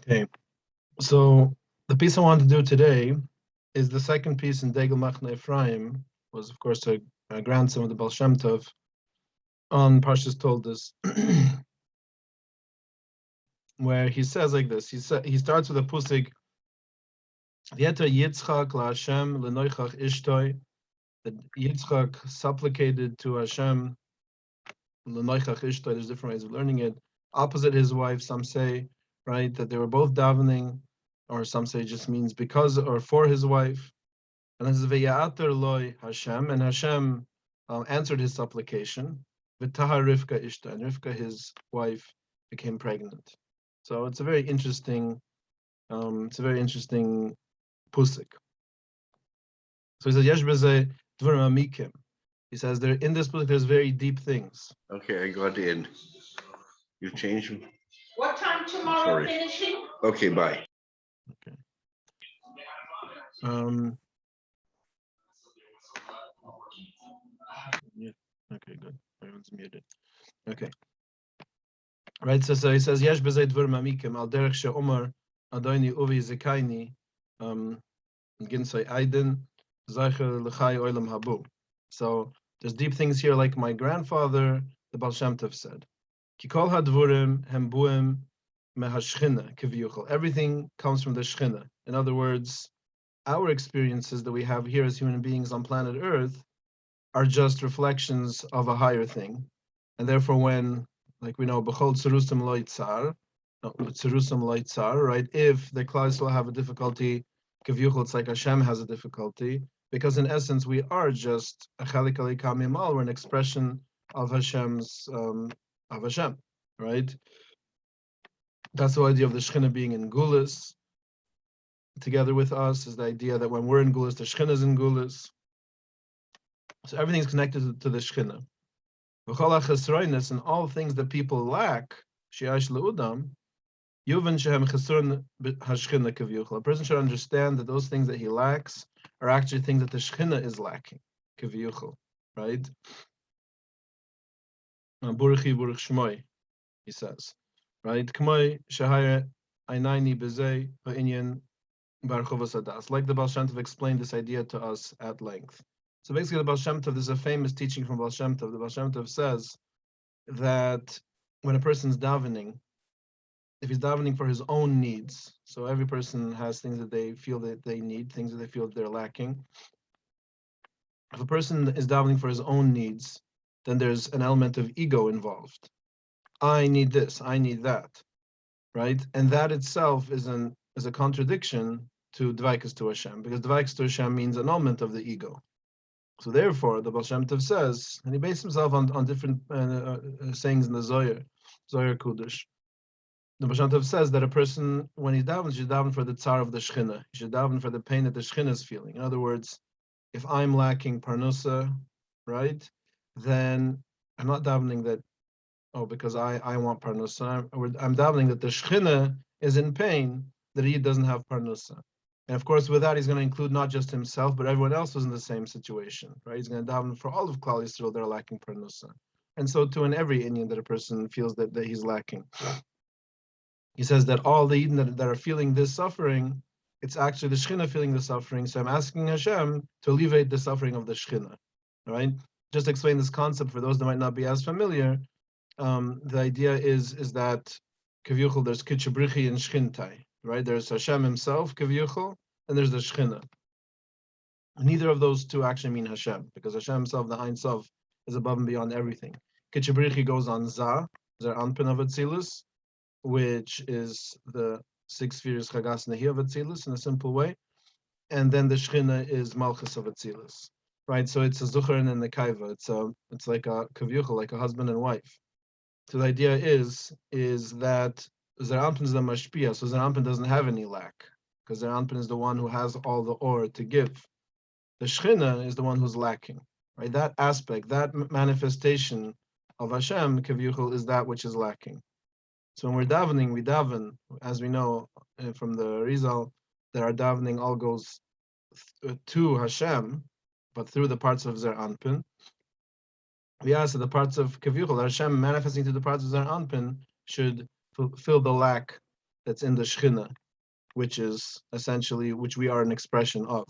Okay, so the piece I want to do today is the second piece in Degel Machne Ephraim, was of course a grandson of the Baal Shem Tov, on Parshas Toldos, where he says like this. He starts with a pusik, V'yeta Yitzchak LaHashem Lenoichach Ishtoi, that Yitzchak supplicated to Hashem Lenoichach Ishtoi. There's different ways of learning it. Opposite his wife, some say, right, that they were both davening, or some say it just means because or for his wife. And this is V'ya'ater Loi Hashem, and Hashem answered his supplication. V'taha Rivka Ishta, and Rivka, his wife, became pregnant. So it's a very interesting pusik. So he says, Yesh b'zeh dvarim amikim. He says there in this pusik there's very deep things. Okay, I got in. You changed. What time tomorrow Sorry. finishing? Okay, bye. Okay. Yeah. Okay, good. Everyone's muted. Okay. Right, so he says, Yesh b'zeh dvarim amikim al derech she'omar Adoni uvi zekaini ginsay aiden zaycher l'chai olam habu. So there's deep things here, like my grandfather, the Baal Shem Tov said, Ki kol hadvurim hem buim mehashchina kiviyuchel. Everything comes from the Shchina. In other words, our experiences that we have here as human beings on planet Earth are just reflections of a higher thing. And therefore, when, like we know, b'chol tzerusim lo yitzar, right? If the Klal will have a difficulty, Kavyuchel, it's like Hashem has a difficulty, because in essence we are just a chalik alikam imal, we're an expression of Hashem's of Hashem, right? That's the idea of the Shechina being in Gulis. Together with us is the idea that when we're in Gulis, the Shechina is in Gulis. So everything's connected to the Shechina. And all things that people lack, shi'ash le'udam, a person should understand that those things that he lacks are actually things that the Shechina is lacking. Right? Buruchi Buruch Shmoi, he says. Right? Like the Baal Shem Tov explained this idea to us at length. So basically the Baal Shem Tov, there's a famous teaching from Baal Shem Tov. The Baal Shem Tov says that when a person's davening, if he's davening for his own needs, so every person has things that they feel that they need, things that they feel that they're lacking. If a person is davening for his own needs, then there's an element of ego involved. I need this, I need that, right? And that itself is a contradiction to Dvaikas to Hashem, because Dvaikas to Hashem means annulment of the ego. So therefore, the Baal Shem Tov says, and he based himself on different sayings in the Zohar Kudish. The Baal Shem Tov says that a person, when he davens, should daven for the tsar of the Shechina. He should daven for the pain that the Shechina is feeling. In other words, if I'm lacking parnusa, right, then I'm not davening that, because I want parnusa. I'm davening that the Shechina is in pain, that he doesn't have parnusa. And of course, with that, he's going to include not just himself, but everyone else who's in the same situation, right? He's going to daven for all of Klal Yisrael that are lacking parnusa. And so too in every Indian that a person feels that he's lacking. He says that all the Eden that are feeling this suffering, it's actually the Shechina feeling the suffering. So I'm asking Hashem to alleviate the suffering of the Shechina, right? Just to explain this concept for those that might not be as familiar, the idea is that Kavyuchel, there's Kitchabrichi and Shchintai, right? There's Hashem himself, Kavyuchel, and there's the Shechina. Neither of those two actually mean Hashem, because Hashem himself, the Ein Sof, is above and beyond everything. Kitchabrichi goes on Zah, Zer Anpin of Atzilus, which is the 6 spheres Chagas Nehi of Atzilus in a simple way. And then the Shechina is Malchus of Atzilus, right? So it's a Zucharin and the Kaiva. It's like a Kavyuchel, like a husband and wife. So the idea is that Zer Anpin is the Mashpia, so Zer Anpin doesn't have any lack, because Zer Anpin is the one who has all the or to give. The Shechina is the one who's lacking, right? That aspect, that manifestation of Hashem, Kavyuchel, is that which is lacking. So when we're davening, we daven, as we know from the Rizal, that our davening all goes to Hashem, but through the parts of Zer Anpin. We ask that the parts of Kavyuchel, Hashem manifesting through the parts of Zer Anpin, should fulfill the lack that's in the Shechina, which is essentially, which we are an expression of,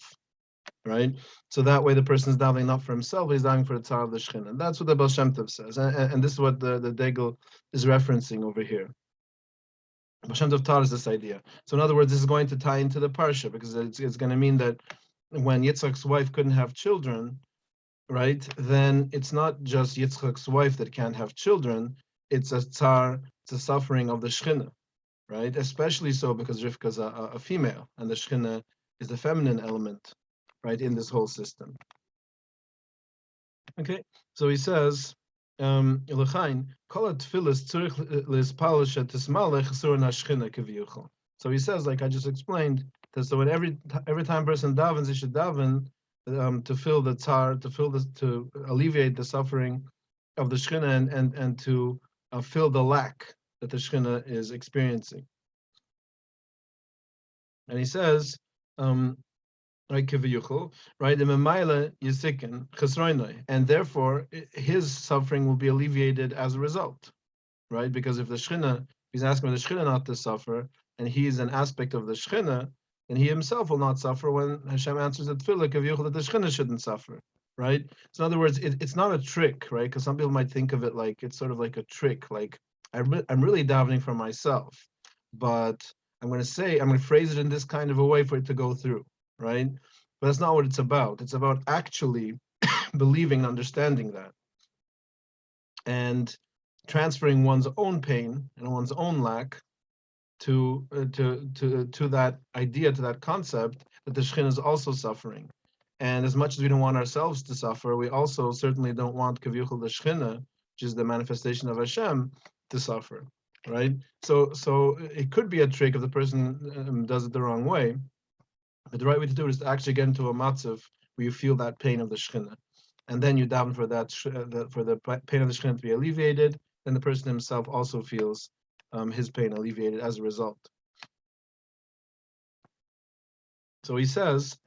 right? So that way the person is davening not for himself, he's davening for the tzar of the Shechina. And that's what the Baal Shem Tov says. And this is what the Degel is referencing over here. Baal Shem Tov taught us this idea. So in other words, this is going to tie into the Parsha, because it's going to mean that when Yitzchak's wife couldn't have children, right, then it's not just Yitzchak's wife that can't have children, it's a tzar, it's a suffering of the Shechina, right? Especially so because Rivka is a female, and the Shechina is the feminine element, right, in this whole system. Okay, so he says, so he says, like I just explained, that so when every time person davens, he should daven to fill the tzar, to alleviate the suffering of the Shechina, and to fill the lack that the Shechina is experiencing. And he says, right, right, and therefore his suffering will be alleviated as a result, right? Because if the Shechina, he's asking the Shechina not to suffer, and he's an aspect of the Shechina, then he himself will not suffer when Hashem answers the tefillah that the Shechina shouldn't suffer, right? So in other words, it's not a trick, right? Because some people might think of it like it's sort of like a trick, like I'm really davening for myself, but I'm going to phrase it in this kind of a way for it to go through, right? But that's not what it's about. It's about actually believing and understanding that, and transferring one's own pain and one's own lack to that idea, to that concept that the Shekhinah is also suffering. And as much as we don't want ourselves to suffer, we also certainly don't want Kavyuchel the Shekhinah, which is the manifestation of Hashem, to suffer, right? So it could be a trick if the person does it the wrong way, but the right way to do it is to actually get into a matzav where you feel that pain of the Shekhinah, and then you daven for that for the pain of the Shekhinah to be alleviated. Then the person himself also feels his pain alleviated as a result. So he says,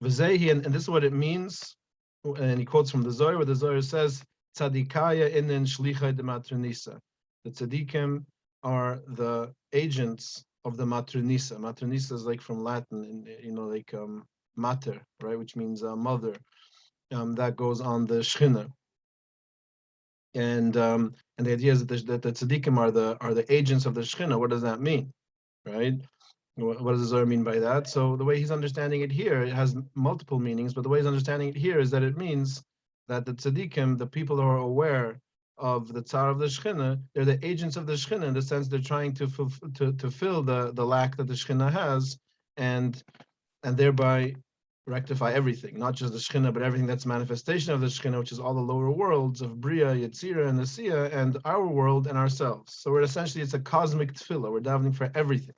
"V'zehi," and this is what it means. And he quotes from the Zohar, where the Zohar says, "Tzadikaya inen shlichai de matronisa." The tzaddikim are the agents of the matronisa. Matronisa is like from Latin, like mater, right, which means mother. That goes on the Shechina. And the idea is that the tzaddikim are the agents of the Shechina. What does that mean, right? What does the Zohar mean by that? So the way he's understanding it here, it has multiple meanings, but the way he's understanding it here is that it means that the tzaddikim, the people who are aware of the tzar of the Shechina, they're the agents of the Shechina, in the sense they're trying to fill the lack that the Shechina has, and thereby rectify everything, not just the Shechina, but everything that's manifestation of the Shechina, which is all the lower worlds of Bria, Yetzira, and Asiya, and our world and ourselves. So we're essentially, it's a cosmic tefillah. We're davening for everything,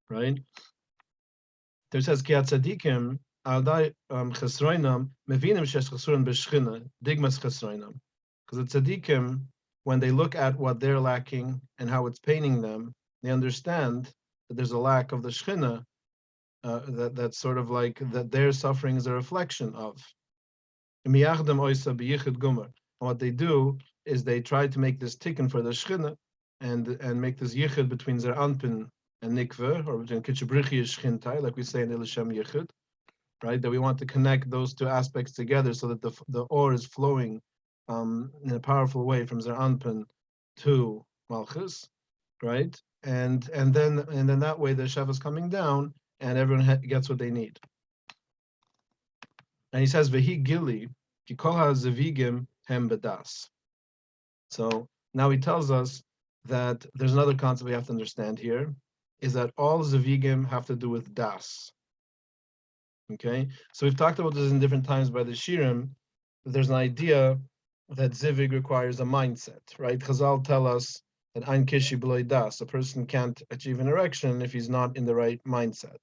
right? There says, Ki atzadikim aldai chesroinam mevinim shesh chesron b'shechina digmas chesroinam. Because the tzadikim, when they look at what they're lacking and how it's paining them, they understand that there's a lack of the Shechina. That's sort of like that their suffering is a reflection of. And what they do is they try to make this tikkun for the Shechina, and make this yichud between their anpin and nikveh, or between kitchebrichi and Shechintai, like we say in Elishem yichud, right? That we want to connect those two aspects together so that the or is flowing in a powerful way from their anpin to Malchus, right? And then that way the Shev is coming down, and everyone gets what they need. And he says, "Vehi gili kikoha zevigim hem bedas." So now he tells us that there's another concept we have to understand here, is that all zevigim have to do with das. Okay, so we've talked about this in different times by the Shirim. There's an idea that zivig requires a mindset, right? Chazal tell us that ein kishi b'loi das, a person can't achieve an erection if he's not in the right mindset.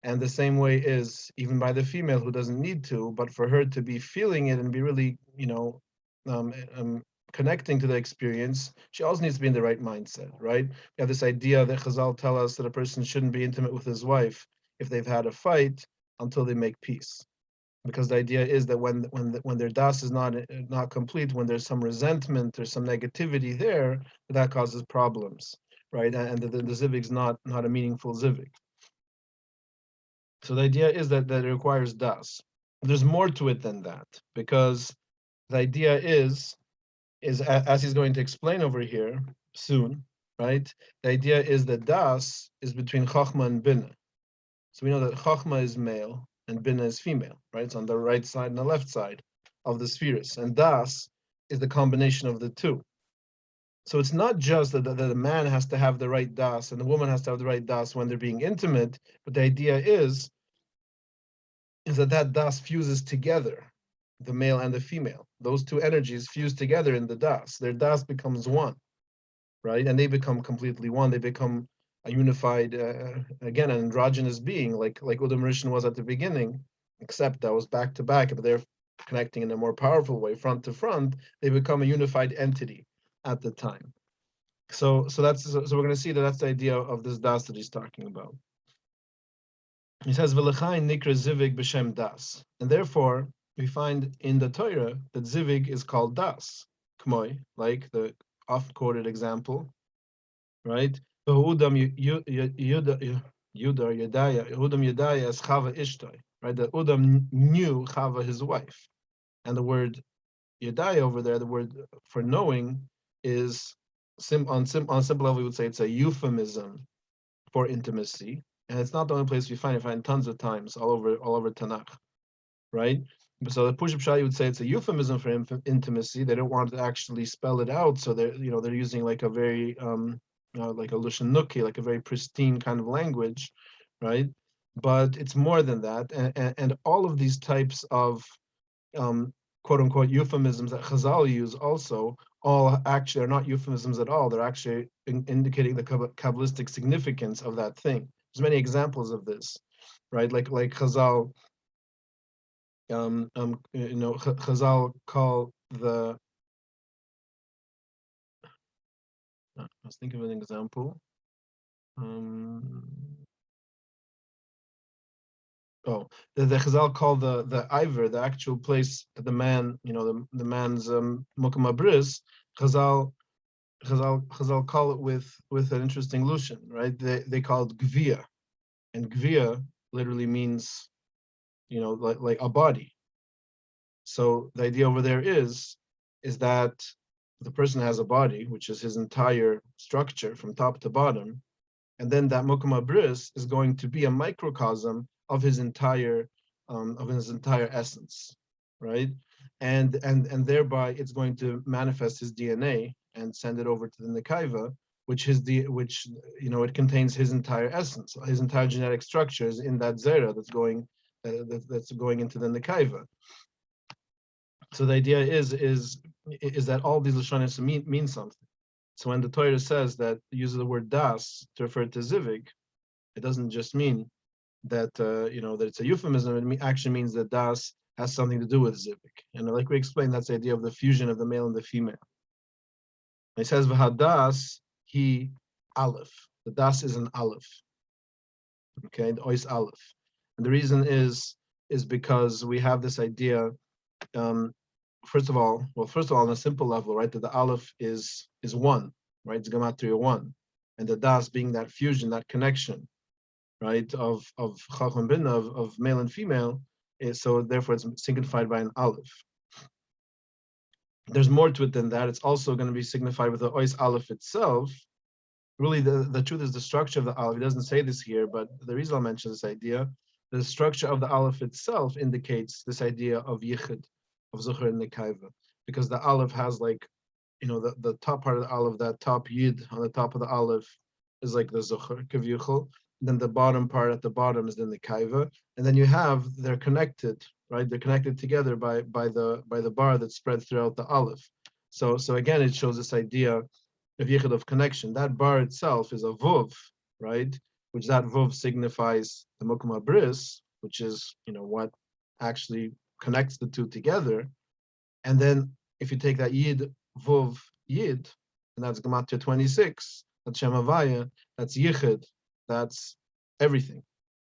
And the same way is even by the female who doesn't need to, but for her to be feeling it and be really, connecting to the experience, she also needs to be in the right mindset, right? We have this idea that Chazal tell us that a person shouldn't be intimate with his wife if they've had a fight until they make peace. Because the idea is that when their das is not complete, when there's some resentment or some negativity there, that causes problems, right? And the zivig is not a meaningful zivig. So the idea is that it requires das. There's more to it than that, because the idea is as he's going to explain over here soon, right? The idea is that das is between chachma and bina. So we know that chachma is male and bina is female, right? It's on the right side and the left side of the spheres, and das is the combination of the two. So it's not just that the man has to have the right das and the woman has to have the right das when they're being intimate, but the idea is that das fuses together, the male and the female. Those two energies fuse together in the das. Their das becomes one, right? And they become completely one. They become a unified, again, an androgynous being, like Udam Rishon was at the beginning, except that was back to back, but they're connecting in a more powerful way, front to front. They become a unified entity at the time. So we're going to see that that's the idea of this das that he's talking about. He says, "V'lechayin nikra zivig b'shem das," and therefore we find in the Torah that zivig is called das, k'moy, like the oft-quoted example, right? Yudam Yedaya as Chava Ishtoi, right? The Udam knew Chava his wife, and the word Yedaya over there, the word for knowing, is on simple level we would say it's a euphemism for intimacy, and it's not the only place we find it. We find tons of times all over Tanakh, right? So the Push-up Shah, you would say it's a euphemism for intimacy. They don't want to actually spell it out, so they're using like a very like a Lushan Nuki, like a very pristine kind of language, right? But it's more than that, and all of these types of quote unquote euphemisms that Chazal use also all actually are not euphemisms at all. They're actually indicating the Kabbalistic significance of that thing. There's many examples of this, right? Like Chazal, Chazal call the. I was thinking of an example. The Chazal call the Iver, the actual place that the man, the man's Mukim Abris, Chazal call it with an interesting lushan, right? They call it Gvia, and Gvia literally means, like a body. So the idea over there is that the person has a body, which is his entire structure from top to bottom, and then that Mukim Abris is going to be a microcosm of his entire essence, right? And thereby it's going to manifest his DNA and send it over to the Nekaiva, which it contains his entire essence, his entire genetic structure is in that zera that's going into the Nekaiva. So the idea is that all these lashonis mean something. So when the Torah says that it uses the word das to refer to zivig, it doesn't just mean that that it's a euphemism. It actually means that das has something to do with zivig. And like we explained, that's the idea of the fusion of the male and the female. And it says v'hadas he aleph. The das is an aleph. Okay, the ois aleph. And the reason is because we have this idea. First of all, on a simple level, right, that the aleph is one, right? It's gematria one, and the das being that fusion, that connection, right, of chacham bin, of male and female, so therefore it's signified by an aleph. There's more to it than that. It's also going to be signified with the ois aleph itself. Really, the truth is the structure of the aleph. He doesn't say this here, but the reason I'll mention this idea, the structure of the aleph itself indicates this idea of yichud, of Zucher and Nekaiva, because the aleph has the top part of the aleph, that top yid on the top of the aleph is like the Zucher, Kavyuchel. Then the bottom part at the bottom is the Nekaiva, and then they're connected, right? They're connected together by the bar that's spread throughout the aleph. So again, it shows this idea of yichud, of connection. That bar itself is a vuv, right? Which that vuv signifies the Mukim Abris, which is what actually connects the two together. And then if you take that yid vuv yid, and that's gematria 26, that's Shem Havaya, that's yichud, that's everything.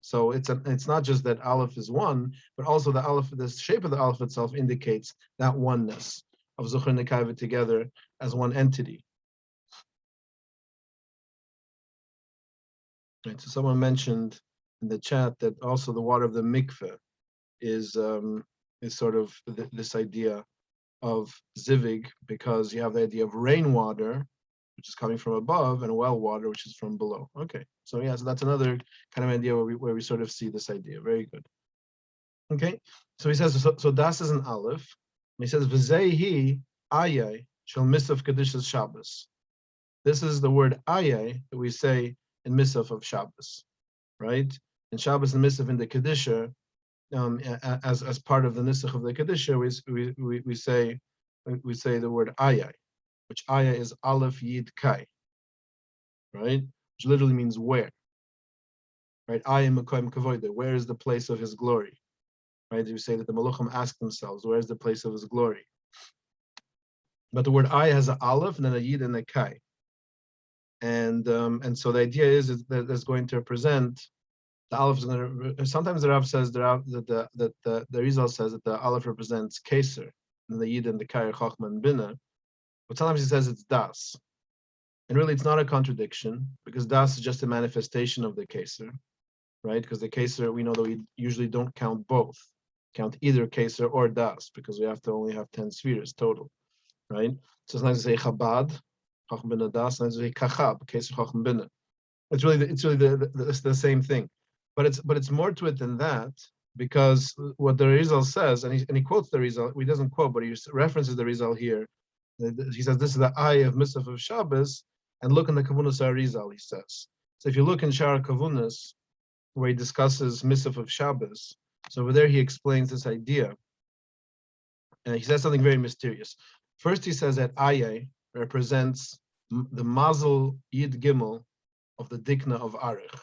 So it's not just that aleph is one, but also the shape of the aleph itself indicates that oneness of Zucher and Nekaiva together as one entity. Right. So someone mentioned in the chat that also the water of the mikveh is sort of this idea of zivig, because you have the idea of rainwater, which is coming from above, and well water, which is from below. Okay, so yeah, so that's another kind of idea where we sort of see this idea. Very good. Okay, so he says, so das is an aleph. And he says, v'zeihi ayay shel misaf kedusha's Shabbos. This is the word ayay that we say in misaf of Shabbos, right? In Shabbos and misaf in the kedusha, as part of the nisach of the kedusha, we say the word ayay, which ayah is aleph yid kai, right? Which literally means where, right? Ayah mekoyim kavoide, where is the place of his glory, right? You say that the Malachim ask themselves, where is the place of his glory? But the word ayah has an aleph and then a yid and a kai, and so the idea is that it's going to represent the aleph is going to. Sometimes the Rav says that the Rizal says that the aleph represents keser, and the yid and the kai are chachma and bina, but sometimes he says it's das. And really, it's not a contradiction, because das is just a manifestation of the keser, right? Because the keser, we know that we usually don't count both, count either keser or das, because we have to only have 10 spheres total, right? So it's nice to say chabad, chacham bina das, nice to say kachab, keser chacham bina. It's really the same thing, but it's more to it than that, because what the Rizal says, and he quotes the Rizal, he doesn't quote, but he references the Rizal here. He says this is the eye of Misaf of Shabbos, and look in the Kavunas Arizal, he says. So if you look in Shara Kavunas, where he discusses Misaf of Shabbos, so over there he explains this idea, and he says something very mysterious. First, he says that Aye represents the Mazel Yid Gimel of the Dikna of Arich.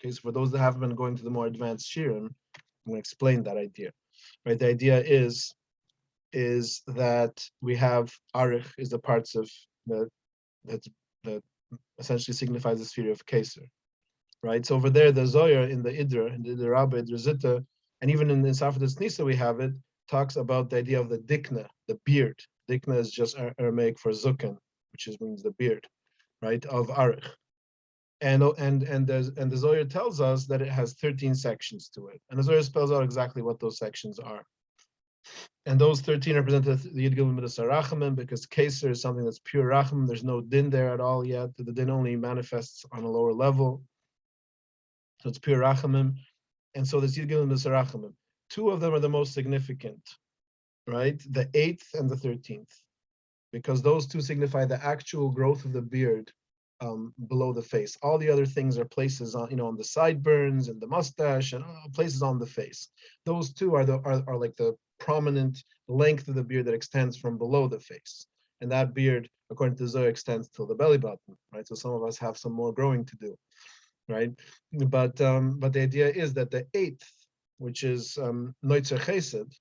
Okay, so for those that haven't been going to the more advanced Shirim, I'm going to explain that idea. Right, the idea is that we have Arich is the parts of that essentially signifies the sphere of Keser. Right, so over there, the Zohar in the Idra, in the Rabba, Idra Zita, and even in Safras Nisa we have it, talks about the idea of the Dikna, the beard. Dikna is just Aramaic for Zukan, which means the beard, right, of Arich. And the Zohar tells us that it has 13 sections to it. And the Zohar spells out exactly what those sections are. And those 13 represent the Yid Gimel Midas HaRachamim, because Keser is something that's pure Racham. There's no din there at all yet. The din only manifests on a lower level. So it's pure Rachamim. And so there's Yid Gimel Midas HaRachamim. Two of them are the most significant, right? The 8th and the 13th. Because those two signify the actual growth of the beard below the face. All the other things are places on, on the sideburns and the mustache and places on the face. Those two are like the prominent length of the beard that extends from below the face. And that beard, according to Zohar, extends till the belly button, right? So some of us have some more growing to do, right? But the idea is that the 8th, which is Noitzer Chesed,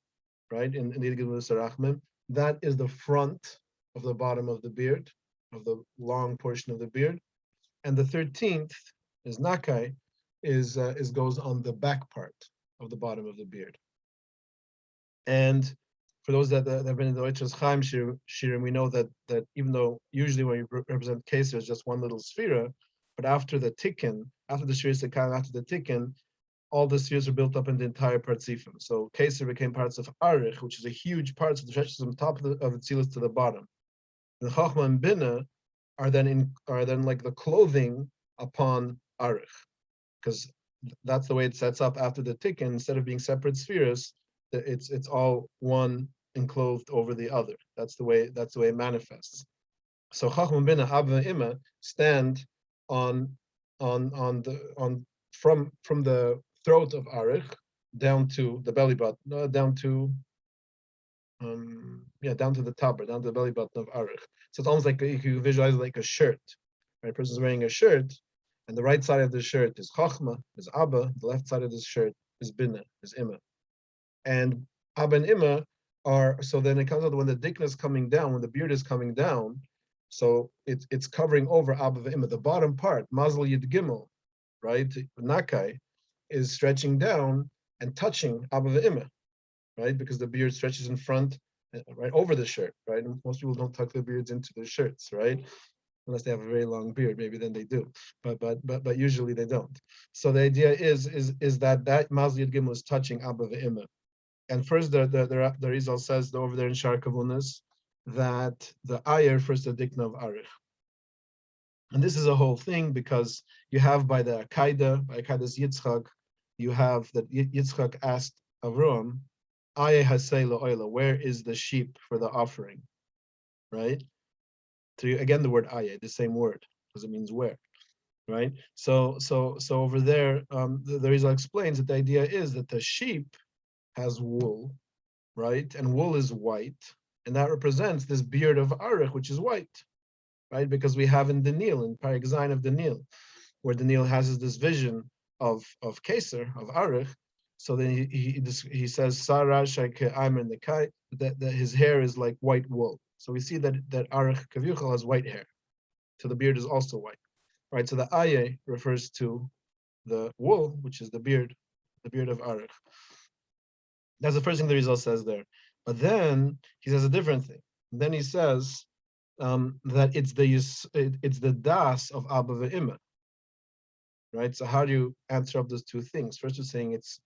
right, in the Yid Rachmim, that is the front of the bottom of the beard, of the long portion of the beard, and the 13th is Nakai, is goes on the back part of the bottom of the beard. And for those that have been in the Oichas Chaim Shirim, we know that even though usually when you represent Keser, it's just one little sphera, but after the Tikkun, after the Shir Sekhan, after the Tikkun, all the spheres are built up in the entire Partzifim. So Keser became parts of Arich, which is a huge part, so the stretches from the top of the Tzilus to the bottom. The Chachma and Bina are then like the clothing upon Arich, because that's the way it sets up after the Tikkun. Instead of being separate spheres, it's all one enclosed over the other. That's the way it manifests. So Chachma and Bina, Abba and Ima stand from the throat of Arich down to the belly button, down to the taber, down to the belly button of Arich. So it's almost like you visualize it like a shirt. Right? A person's wearing a shirt, and the right side of the shirt is Chachma, is Abba. The left side of the shirt is Bina, is Ima. And Abba and Ima are, so then it comes out when the dikna is coming down, when the beard is coming down, so it's covering over Abba and Ima. The bottom part, Mazel Yid Gimel, right, Nakai, is stretching down and touching Abba and Ima, right? Because the beard stretches in front, right over the shirt, right? And most people don't tuck their beards into their shirts, right? unless they have a very long beard, maybe then they do. But usually they don't. So the idea is that Mazel Yud Gimel is touching Abba ve'Imma. And first, the Rizal says over there in Shar Kavunas that the Ayer refers to the Dikna of Arich. And this is a whole thing because you have by Akaida's Yitzchak, you have that Yitzchak asked Avram, Aye hasei la'oila, where is the sheep for the offering? Right? So again, the word Aye, the same word, because it means where. Right? So over there, the Rizal explains that the idea is that the sheep has wool, right? And wool is white, and that represents this beard of Arich, which is white, right? Because we have in Daniel, in Parag Zayin of Daniel, where Daniel has this vision of Keser, of Arich. So then he says, Sarah Shaike Aimer Nekai, that his hair is like white wool. So we see that Arich Kavyuchal has white hair. So the beard is also white. Right? So the Aye refers to the wool, which is the beard of Arich. That's the first thing the Rizal says there. But then he says a different thing. And then he says that it's the das of Abba ve'Imma. Right? So how do you answer up those two things? First, we're saying it's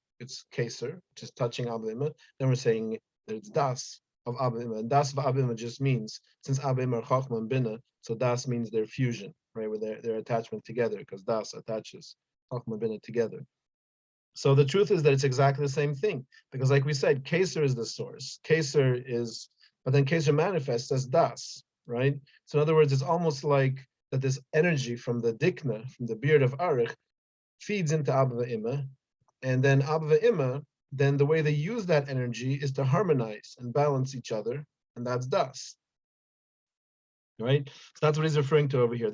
Keser, which is touching Abba ve'Imma. Then we're saying that it's das of Abba ve'Imma. And das of Abba ve'Imma just means, since Abba ve'Imma are Chachma and Bina, so das means their fusion, right? With their attachment together, because das attaches Chachma and Bina together. So the truth is that it's exactly the same thing, because like we said, Keser is the source. Keser is, but then Keser manifests as das, right? So in other words, it's almost like that this energy from the dikna, from the beard of Arich, feeds into Abba ve'Imma, and then Abba ve'Imma, then the way they use that energy is to harmonize and balance each other, and that's das. Right, so that's what he's referring to over here.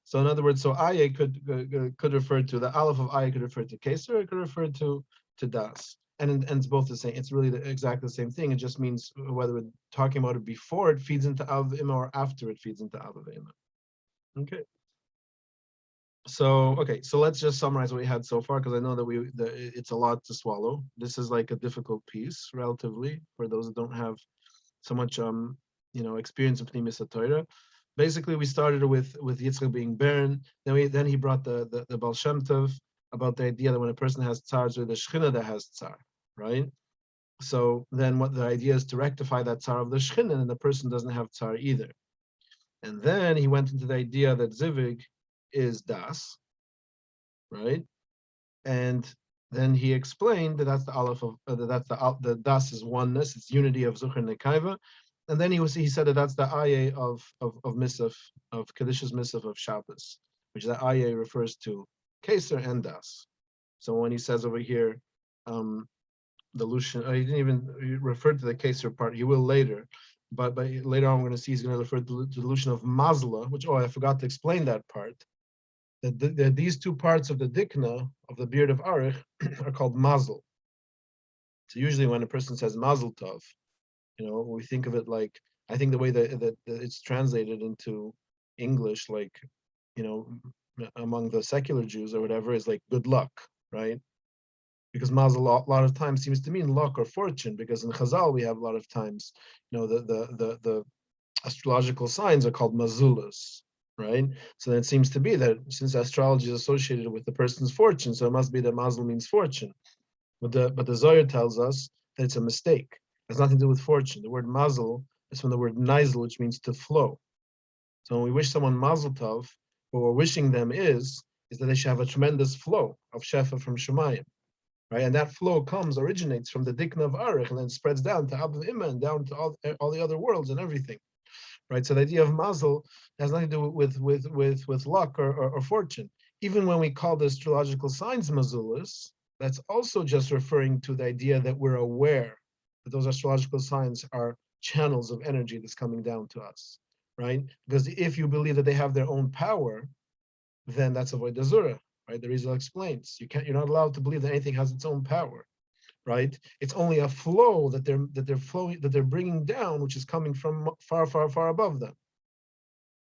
So in other words, so Aye could refer to the Aleph of Aye could refer to Keser, it could refer to Das, and it's both the same. It's really exactly the same thing. It just means whether we're talking about it before it feeds into Av Imma or after it feeds into Av Imma. Okay. So let's just summarize what we had so far, because I know that it's a lot to swallow. This is like a difficult piece relatively for those that don't have so much experience in Pnimis Torah. Basically, we started with Yitzchak being barren. Then he brought the Baal Shem Tov about the idea that when a person has tsar, it's the Shechina that has tsar, right? So then what the idea is to rectify that tsar of the Shechina, and the person doesn't have tsar either. And then he went into the idea that Zivig is Das, right? And then he explained that that's the Aleph of the Das is oneness, it's unity of Zucher and Nekaiva. And then he said that that's the Aye of Misaf, of Kedushas Misaf of Shabbos, which the Aye refers to Keser and Das. So when he says over here, the Lushan, he didn't even refer to the Keser part, he will later. But later on, we're going to see he's going to refer to the Lushan of Mazla, which, I forgot to explain that part. That these two parts of the Dikna, of the beard of Arich, are called Mazel. So usually when a person says Mazel Tov, we think of it like, I think the way that it's translated into English, like, among the secular Jews or whatever, is like good luck, right? Because Mazel a lot of times seems to mean luck or fortune, because in Chazal we have a lot of times, the astrological signs are called mazulas, right? So then it seems to be that since astrology is associated with the person's fortune, so it must be that Mazel means fortune. But the Zohar tells us that it's a mistake. It has nothing to do with fortune. The word Mazel is from the word Nizel, which means to flow. So when we wish someone Mazel Tov, what we're wishing them is that they should have a tremendous flow of Shefa from Shemayim. Right? And that flow originates from the Dikna of Arich and then spreads down to Abba Imma and down to all the other worlds and everything. Right? So the idea of Mazel has nothing to do with luck or fortune. Even when we call the astrological signs Mazulas, that's also just referring to the idea that we're aware that those astrological signs are channels of energy that's coming down to us, right? Because if you believe that they have their own power, then that's avoid Zura, right? The Rizal explains you're not allowed to believe that anything has its own power, right? It's only a flow that they're bringing down, which is coming from far, far, far above them,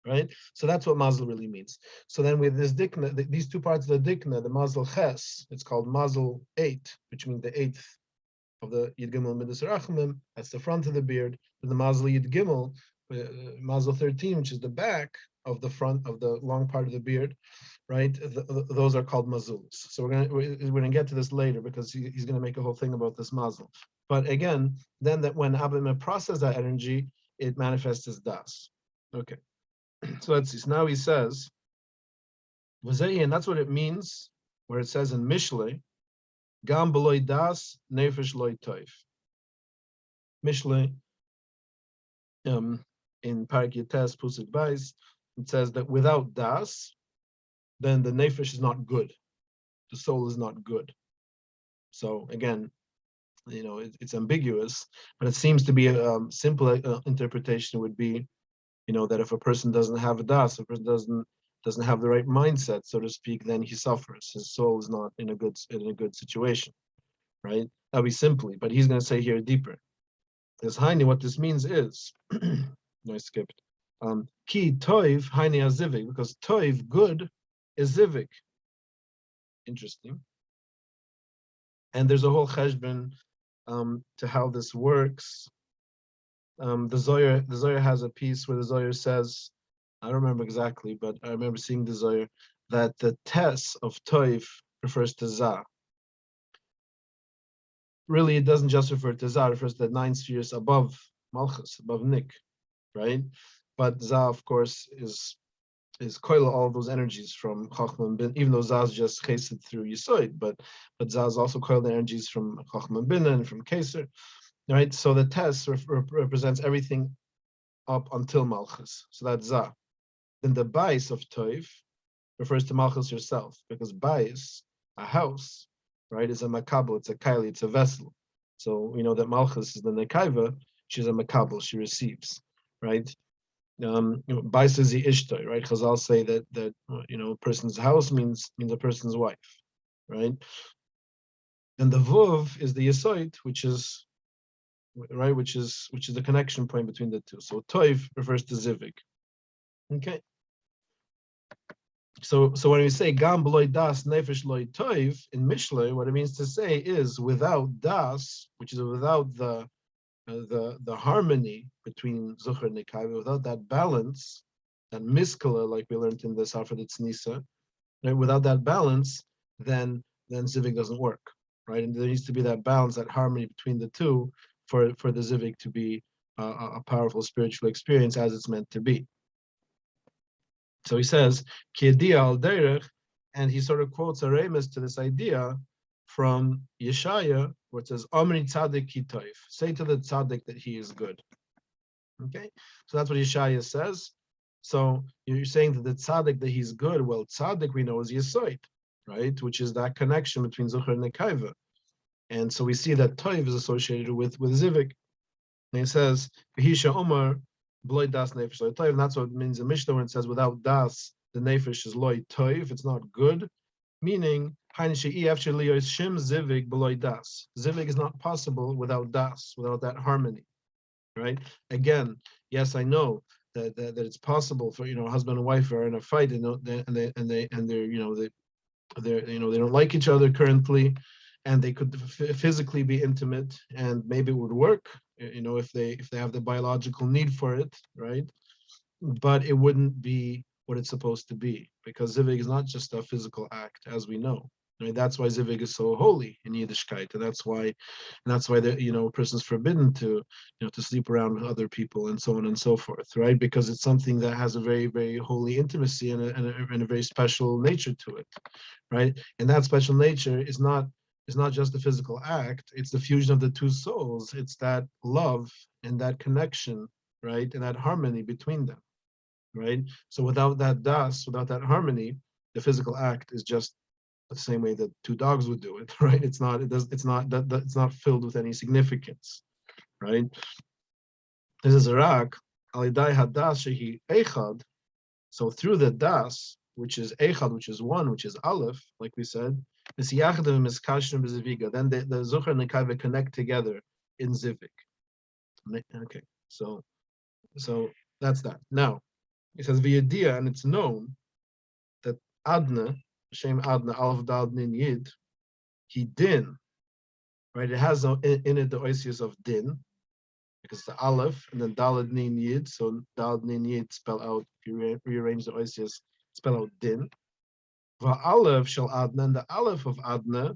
right? So that's what Mazel really means. So then with this Dikna, these two parts of the Dikna, the Mazel Ches, it's called Mazel 8, which means the 8th of the Yid Gimel Midas Rachamim, that's the front of the beard, and the Mazel Yid Gimel, Mazel 13, which is the back, of the front of the long part of the beard, right? Those are called mazuls. So we're gonna get to this later because he's gonna make a whole thing about this mazul. But again, then that when Abba processes that energy, it manifests as das. Okay, so let's see. So now he says, and that's what it means, where it says in Mishle, Gam beloy das, nefesh loy toif. Mishle, in Parak Yates Pusik Bais, it says that without das, then the nefesh is not good. The soul is not good. So again, it's ambiguous, but it seems to be a simple interpretation would be, that if a person doesn't have a das, a person doesn't have the right mindset, so to speak, then he suffers. His soul is not in a good situation, right? That'll be simply, but he's going to say here deeper. Because Heine, what this means is, no, I skipped. Ki toiv Heine azivik, because toiv, good, is zivik. Interesting. And there's a whole cheshbon to how this works. The Zohar has a piece where the Zohar says, I don't remember exactly, but I remember seeing the Zohar, that the tes of toiv refers to za. Really, it doesn't just refer to za, it refers to the 9 spheres above malchus, above nik, right? But za, of course, is koil all those energies from Chachma and Bin, even though za is just chesed through Yisoid, but za is also koil the energies from Chachma and Bin and from Keser, right? So the tes represents everything up until malchus, so that's za. Then the bais of toiv refers to malchus yourself, because bais, a house, right, is a makabel, it's a kaili, it's a vessel. So we know that malchus is the nekaiva, she's a makabel, she receives, right? Bais is the ishtoi, right? Chazal say that a person's house means a person's wife, right? And the vuv is the yisoid, which is right, which is the connection point between the two. So toiv refers to zivik. Okay. So when we say gam b'loy das nefesh loy toiv in Mishle, what it means to say is without das, which is without the harmony between zucher and nekayva, without that balance, that miskala, like we learned in the Safra Tzniisa, right? Without that balance, then zivik doesn't work, right? And there needs to be that balance, that harmony between the two, for the zivik to be a powerful spiritual experience as it's meant to be. So he says, Kiyadia al derech, and he sort of quotes a remes to this idea from Yeshaya, where it says, Omri tzaddik ki toif. Say to the tzaddik that he is good. Okay, so that's what Yeshaya says. So you're saying to the tzaddik that he's good. Well, tzaddik we know is Yesoid, right? Which is that connection between Zucher and Nekaiva. And so we see that toif is associated with zivik. And he says, V'hisha Omar, Bloy das nefesh loy toiv, and that's what it means in Mishnah when it says without das, the nefesh is loy toiv, it's not good. Meaning, shim zivig beloy das. Zivig is not possible without das, without that harmony, right? Again, yes, I know that it's possible for husband and wife are in a fight and they don't like each other currently, and they could physically be intimate, and maybe it would work, if they have the biological need for it, right? But it wouldn't be what it's supposed to be, because zivig is not just a physical act, as we know. Right? That's why zivig is so holy in Yiddishkeit, and that's why a person's forbidden to sleep around with other people and so on and so forth, right? Because it's something that has a very, very holy intimacy and a very special nature to it, right? And that special nature is not just the physical act, it's the fusion of the two souls. It's that love and that connection, right? And that harmony between them, right? So without that das, without that harmony, the physical act is just the same way that two dogs would do it, right? It's not filled with any significance, right? This is Iraq, alidai hadas shehi echad. So through the das, which is echad, which is one, which is aleph, like we said, then the Zohar and the Nekaiva connect together in Zivik. Okay, so that's that. Now, it says v'yedia, and it's known that Adna, Shem Adna, Aleph Dal Nin Yid, he din, right? It has in it the oisius of din, because it's the Aleph and then Dalad Nin Yid. So Dalad Nin Yid spell out, if you rearrange the oisius, spell out din. Aleph shall Adna, and the Aleph of Adna,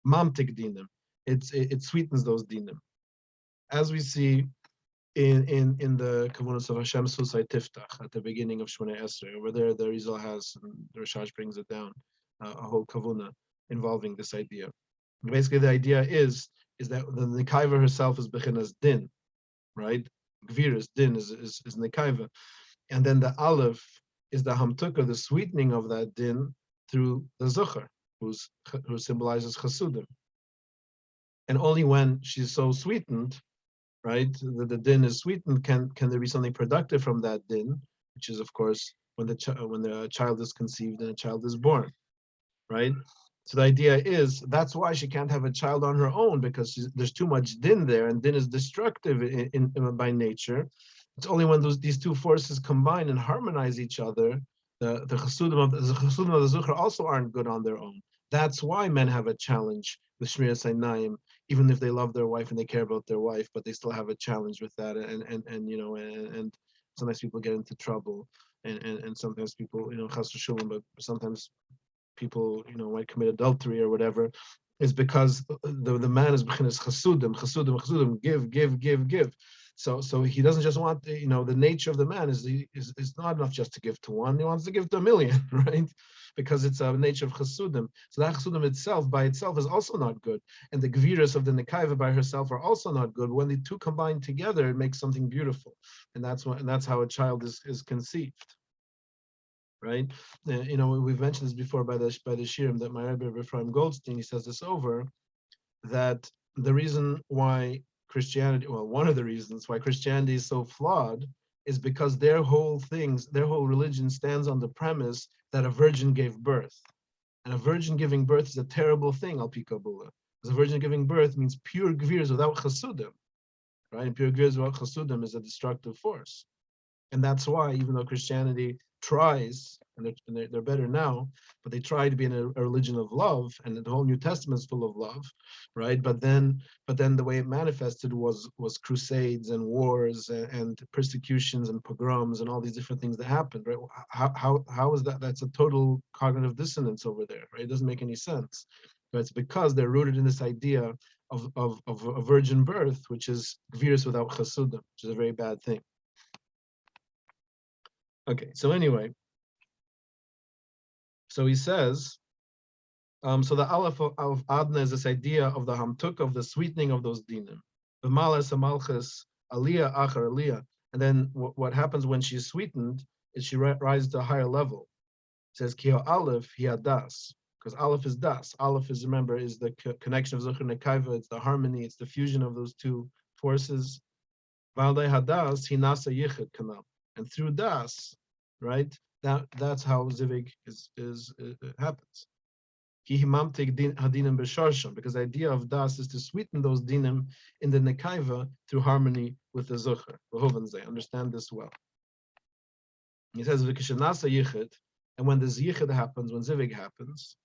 mamtik dinim. It sweetens those dinim. As we see in the Kavunas of Hashem Susai Tiftach at the beginning of Shmoneh Esrei, over there the Rizal has, and the Rashash brings it down, a whole Kavuna involving this idea. Basically, the idea is that the Nekaiva herself is Bechinas Din, right? Gviras Din is Nekaiva, and then the Aleph is the Hamtuka, the sweetening of that Din through the Zucher, who symbolizes Chasudim. And only when she's so sweetened, right, the din is sweetened, can there be something productive from that din, which is of course when the child is conceived and a child is born, right? So the idea is that's why she can't have a child on her own, because there's too much din there, and din is destructive by nature. It's only when these two forces combine and harmonize each other, the chasudim of the Zucher also aren't good on their own. That's why men have a challenge with Shmiras Einayim, even if they love their wife and they care about their wife, but they still have a challenge with that, and sometimes people get into trouble, and sometimes people, chas v'shulam, but sometimes people, might commit adultery or whatever, is because the man is b'chinas chasudim, give. So he doesn't just want, the nature of the man is not enough just to give to one. He wants to give to a million, right? Because it's a nature of chasudim. So that chasudim itself, by itself, is also not good. And the gviras of the nekaiva by herself are also not good. When the two combine together, it makes something beautiful. And that's how a child is conceived. Right? We've mentioned this before by the Shirim, that my Rebbe Ephraim Goldstein, he says this over, that the reason why Christianity, one of the reasons why Christianity is so flawed, is because their whole religion stands on the premise that a virgin gave birth. And a virgin giving birth is a terrible thing, al pi Kabbalah. Because a virgin giving birth means pure gvirs without chasudim, right? And pure gvirs without chasudim is a destructive force. And that's why, even though Christianity tries, and they're better now, but they try to be in a religion of love, and the whole New Testament is full of love, right? But then the way it manifested was crusades and wars and persecutions and pogroms and all these different things that happened, right? How is that? That's a total cognitive dissonance over there, right? It doesn't make any sense. But it's because they're rooted in this idea of a virgin birth, which is gvirus without chasudim, which is a very bad thing. Okay, so anyway, so he says, so the Aleph of Adna is this idea of the Hamtuk, of the sweetening of those dinim. The Malas Amalchus, Aliyah Achar Aliyah. And then what happens when she's sweetened is she rises to a higher level. It says, Kio Aleph, Hiya Das. Because Aleph is Das. Aleph is, remember, is the connection of Zucher Nekaiva, it's the harmony, it's the fusion of those two forces. Valdei Hadas, Hinasa Yichid Kanal. And through Das, right? That's how Zivig happens. Because the idea of Das is to sweeten those dinim in the Nekaiva through harmony with the Zucher. They understand this well. He says, and when this Yichid happens, when Zivig happens,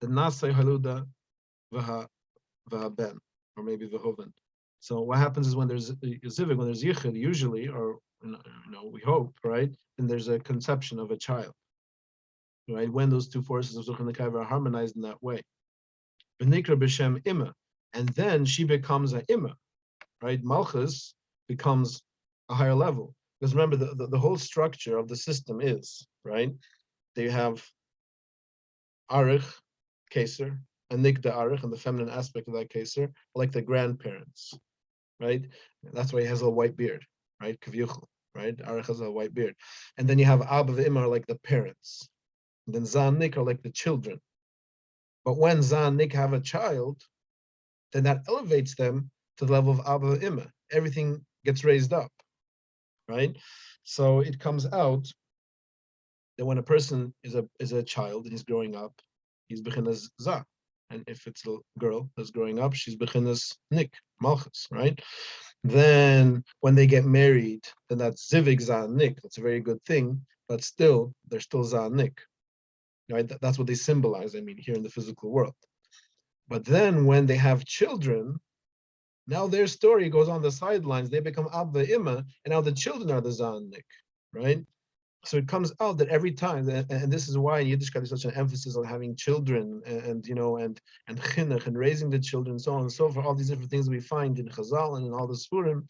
the Nasai Haluda Vahaben, or maybe Vahoven. So what happens is when there's Zivig, when there's Yichid, usually, or we hope, right? Then there's a conception of a child, right? When those two forces of Zuch and Nekaiva are harmonized in that way. V'nikra b'shem Ima, and then she becomes an Ima, right? Malchus becomes a higher level. Because remember, the whole structure of the system is, right? They have Arich, Keser, and Nikda Arich, and the feminine aspect of that Keser, like the grandparents, right? That's why he has a white beard, right? Kavyuchel, right? Arich has a white beard. And then you have Abba V'Imar, like the parents. And then Zan Nik are like the children. But when Zan Nik have a child, then that elevates them to the level of Abba V'Imar. Everything gets raised up, right? So it comes out that when a person is a child and he's growing up, he's bechinas Zah. And if it's a girl that's growing up, she's bechinas Nik, Malchus, right? Then when they get married, then that's Zivig Zah Nik. That's a very good thing, but still, they're still Zah Nik. Right? That's what they symbolize, here in the physical world. But then when they have children, Now their story goes on the sidelines. They become Abba Imma, and now the children are the Zanik, right? So it comes out that every time, and this is why in Yiddishkeit there's such an emphasis on having children, and and chinuch and raising the children, so on and so forth. All these different things we find in Chazal and in all the Sfurim,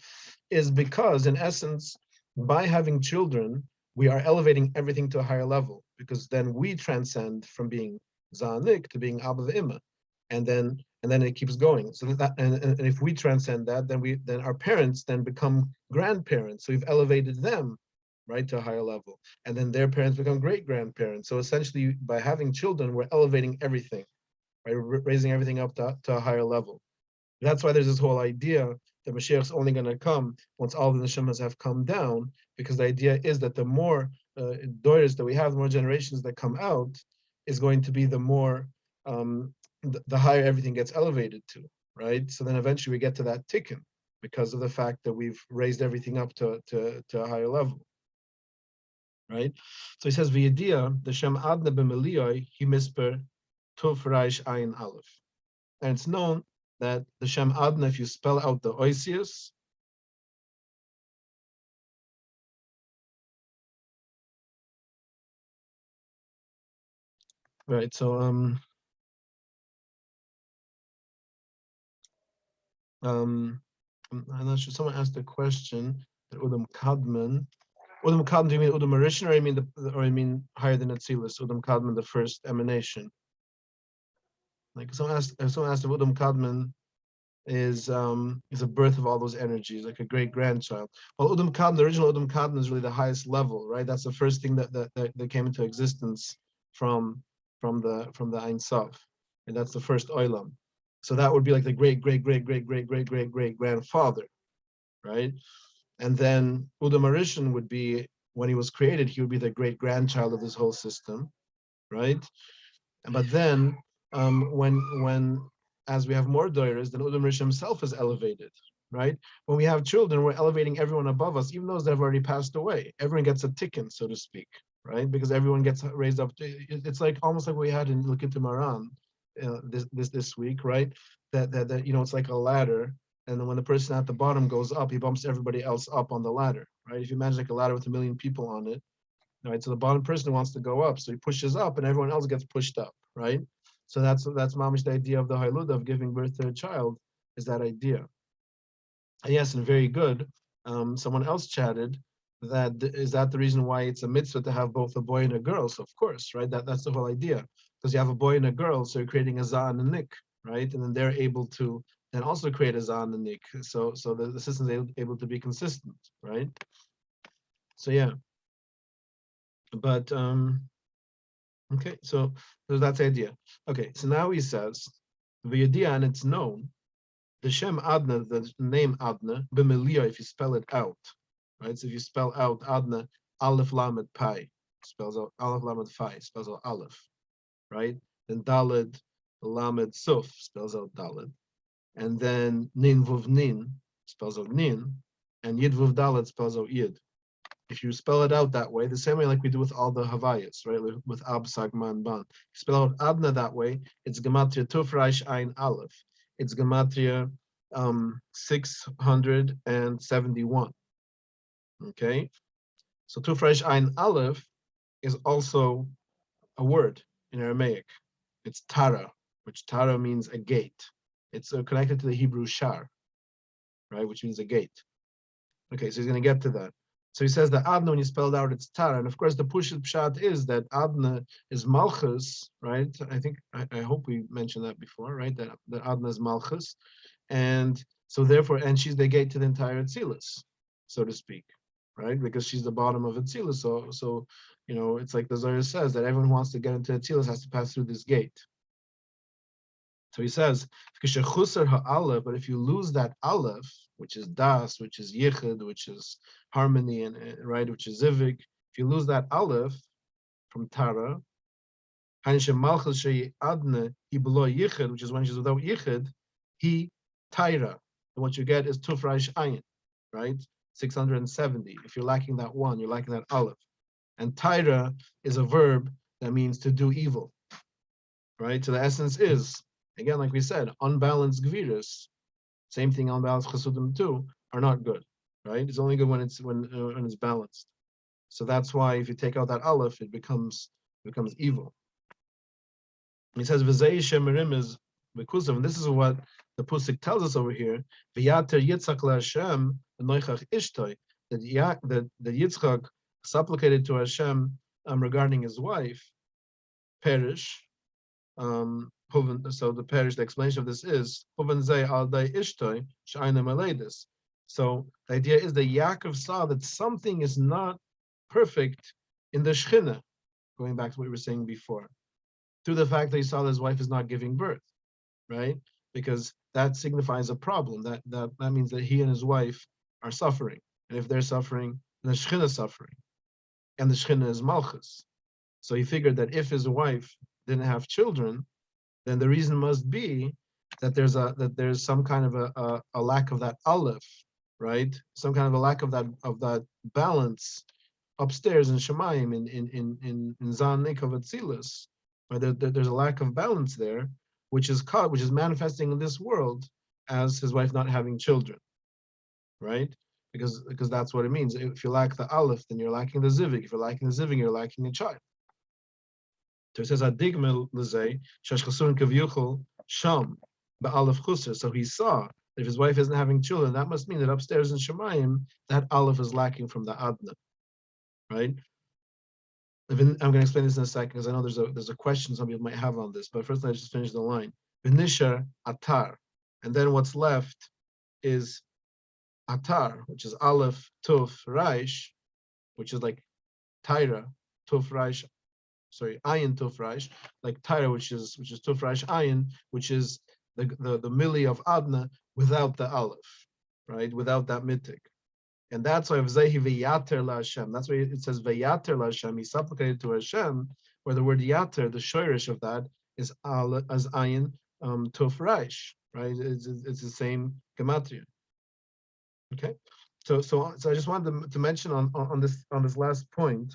is because in essence, by having children, we are elevating everything to a higher level, because then we transcend from being Zanik to being Abba Imma, and then it keeps going. So and if we transcend that, then our parents then become grandparents. So we've elevated them, right, to a higher level, and then their parents become great grandparents. So essentially, by having children, we're elevating everything, right, raising everything up to a higher level. That's why there's this whole idea that Mashiach is only going to come once all the neshamas have come down, because the idea is that the more daughters that we have, the more generations that come out, is going to be the more the higher everything gets elevated to, right? So then eventually we get to that tikkun because of the fact that we've raised everything up to a higher level, right? So he says, "V'yedia the Shem Adna b'meliyoi he misper tuf reish ayin aleph," and it's known that the Shem Adna, if you spell out the oisius, right? So I'm not sure. Someone asked a question that Udam Kadman. Udam Kadman, do you mean Udam Arishan, or I mean higher than Atzilus? Udam Kadman, the first emanation. Like someone asked if Udam Kadman is a birth of all those energies, like a great grandchild. Well, Udam Kadman, the original Udam Kadman, is really the highest level, right? That's the first thing that came into existence from the Ein Sof, and that's the first Olam. So that would be like the great great great great great great great great grandfather, right? And then Udam Arishan would be, when he was created, he would be the great grandchild of this whole system, right? But then when as we have more doiras, then Udam Rish himself is elevated, right? When we have children, we're elevating everyone above us, even those that have already passed away. Everyone gets a tikkun, so to speak, right? Because everyone gets raised up. It's like almost like we had in Lukit Maran this week, right? That it's like a ladder, and then when the person at the bottom goes up, he bumps everybody else up on the ladder, right? If you imagine like a ladder with 1,000,000 people on it, right? So the bottom person wants to go up, so he pushes up, and everyone else gets pushed up, right? So that's mamish the idea of the Hailud of giving birth to a child, is that idea. And yes, and very good. Someone else chatted that is that the reason why it's a mitzvah to have both a boy and a girl? So of course, right? That's the whole idea, because you have a boy and a girl, so you're creating a za and a nik, right? And then they're able to then also create a za and a nik. So the system is able to be consistent, right? So yeah. But okay, so that's the idea. Okay, so now he says the idea, and it's known, the Shem Adna, the name Adna, b'meliyah, if you spell it out, right? So if you spell out Adna, Aleph Lamed Pai, spells out Aleph Lamed Phi, spells out Aleph, right? Then Daled Lamed Suf spells out Daled, and then Nin Vuv Nin spells out Nin, and Yid Vuv Daled spells out Yid. If you spell it out that way, the same way like we do with all the Havayas, right? With Ab, Sagma, and Ban. Spell out Adna that way, it's Gematria Tufresh Ein Aleph. It's Gematria 671. Okay? So Tufresh Ein Aleph is also a word in Aramaic. It's Tara, which Tara means a gate. It's connected to the Hebrew Shar, right? Which means a gate. Okay, so he's going to get to that. So he says that Adna, when you spelled out, it's Tara. And of course, the Pushit Pshat is that Adna is Malchus, right? I hope we mentioned that before, right? That Adna is Malchus. And so therefore, and she's the gate to the entire Atzilus, so to speak, right? Because she's the bottom of Atzilus. So it's like the Zohar says that everyone who wants to get into Atzilus has to pass through this gate. So he says, but if you lose that aleph, which is das, which is yichud, which is harmony, and right, which is zivik, if you lose that aleph from Tara, which is when she's without yichud, he taira. And what you get is tufraish ayin, right? 670. If you're lacking that one, you're lacking that aleph. And taira is a verb that means to do evil, right? So the essence is, again, like we said, unbalanced gvirus. Same thing on balance chasudim too are not good, right? It's only good when it's balanced. So that's why if you take out that aleph, it becomes evil. He says v'zei shemirim is bekusav, and this is what the pusik tells us over here. V'yater Yitzchak leHashem v'noichach ishtoi, that Yitzchak supplicated to Hashem regarding his wife, perish. So the perish, the explanation of this is zay al dai ishtoi sh'ayna meledis. So the idea is that Yaakov saw that something is not perfect in the Shechina, going back to what we were saying before, through the fact that he saw that his wife is not giving birth, right? Because that signifies a problem. That means that he and his wife are suffering. And if they're suffering, then the Shechina is suffering. And the Shechina is Malchus. So he figured that if his wife didn't have children, then the reason must be that there's some kind of a lack of that aleph, right? Some kind of a lack of that balance upstairs in Shemayim, in Zanik of Atzilus. There's a lack of balance there, which is manifesting in this world as his wife not having children, right? Because that's what it means. If you lack the aleph, then you're lacking the zivig. If you're lacking the zivig, you're lacking a child. So it says adigmel lezei shesh chasurin kavyuchol sham ba'aleph chuser. So he saw that if his wife isn't having children, that must mean that upstairs in Shemayim, that aleph is lacking from the adna, right? I'm going to explain this in a second because I know there's a question some people might have on this. But first, let's just finish the line. V'nishar atar, and then what's left is atar, which is aleph tuf raish, which is like taira tuf raish. Sorry, ayin tuf raish, like taira, which is tuf raish ayin, which is the mili of adna without the aleph, right? Without that mitik. And that's why V'zehi v'yater la'Hashem. That's why it says v'yater la'Hashem. He supplicated to Hashem, where the word yater, the shoirish of that, is as ayin tuf raish, right? It's the same gematria. Okay, so I just wanted to mention on this last point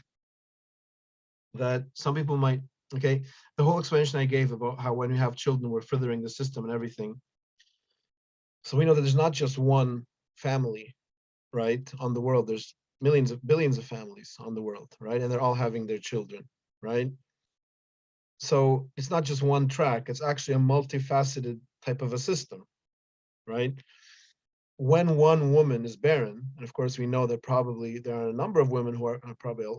that some people might, okay, the whole explanation I gave about how when we have children we're furthering the system and everything. So we know that there's not just one family, right, on the world. There's billions of families on the world, right? And they're all having their children, right? So it's not just one track, it's actually a multifaceted type of a system, right? When one woman is barren, and of course we know that probably there are a number of women who are probably a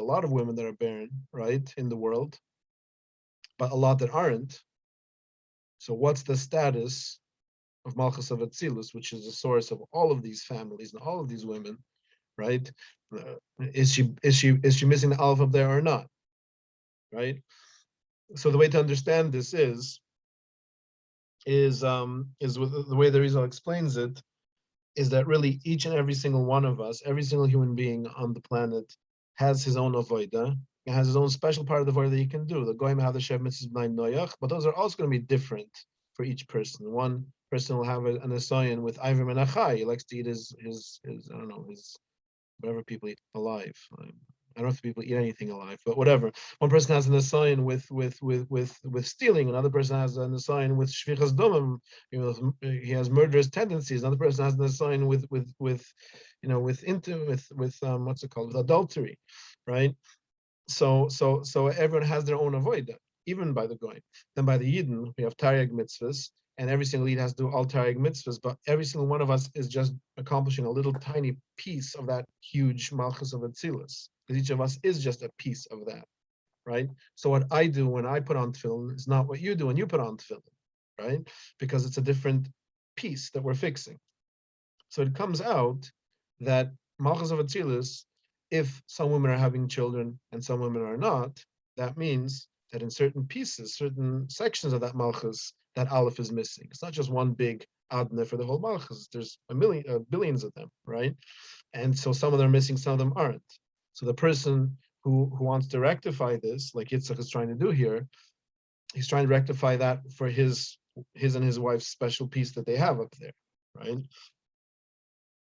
lot of women that are barren, right, in the world, but a lot that aren't. So what's the status of Malchus of Atzilus, which is the source of all of these families and all of these women, right? Is she missing the aleph up there or not, right? So the way to understand this is with the way the Rizal explains it, is that really each and every single one of us, every single human being on the planet, has his own avodah, and has his own special part of the avodah that he can do. The goyim have the shev mitzvahs b'nai noyach, but those are also going to be different for each person. One person will have an asayan with Iver Menachai. He likes to eat his I don't know, his whatever people eat alive. I don't know if people eat anything alive, but whatever. One person has an asayan with stealing. Another person has an asayan with shvichas domim. You know, he has murderous tendencies. Another person has an asayan with what's it called? With adultery, right? So everyone has their own avodah, even by the goyim. Then by the Yidden, we have Taryag mitzvahs, and every single Yid has to do all Taryag mitzvahs, but every single one of us is just accomplishing a little tiny piece of that huge Malchus of Atzilus. Because each of us is just a piece of that, right? So what I do when I put on tefillin is not what you do when you put on tefillin, right? Because it's a different piece that we're fixing. So it comes out that Malchus of Atzilus, if some women are having children and some women are not, that means that in certain pieces, certain sections of that Malchus, that aleph is missing. It's not just one big adna for the whole Malchus. There's billions of them, right? And so some of them are missing, some of them aren't. So the person who wants to rectify this, like Yitzchak is trying to do here, he's trying to rectify that for his and his wife's special piece that they have up there, right?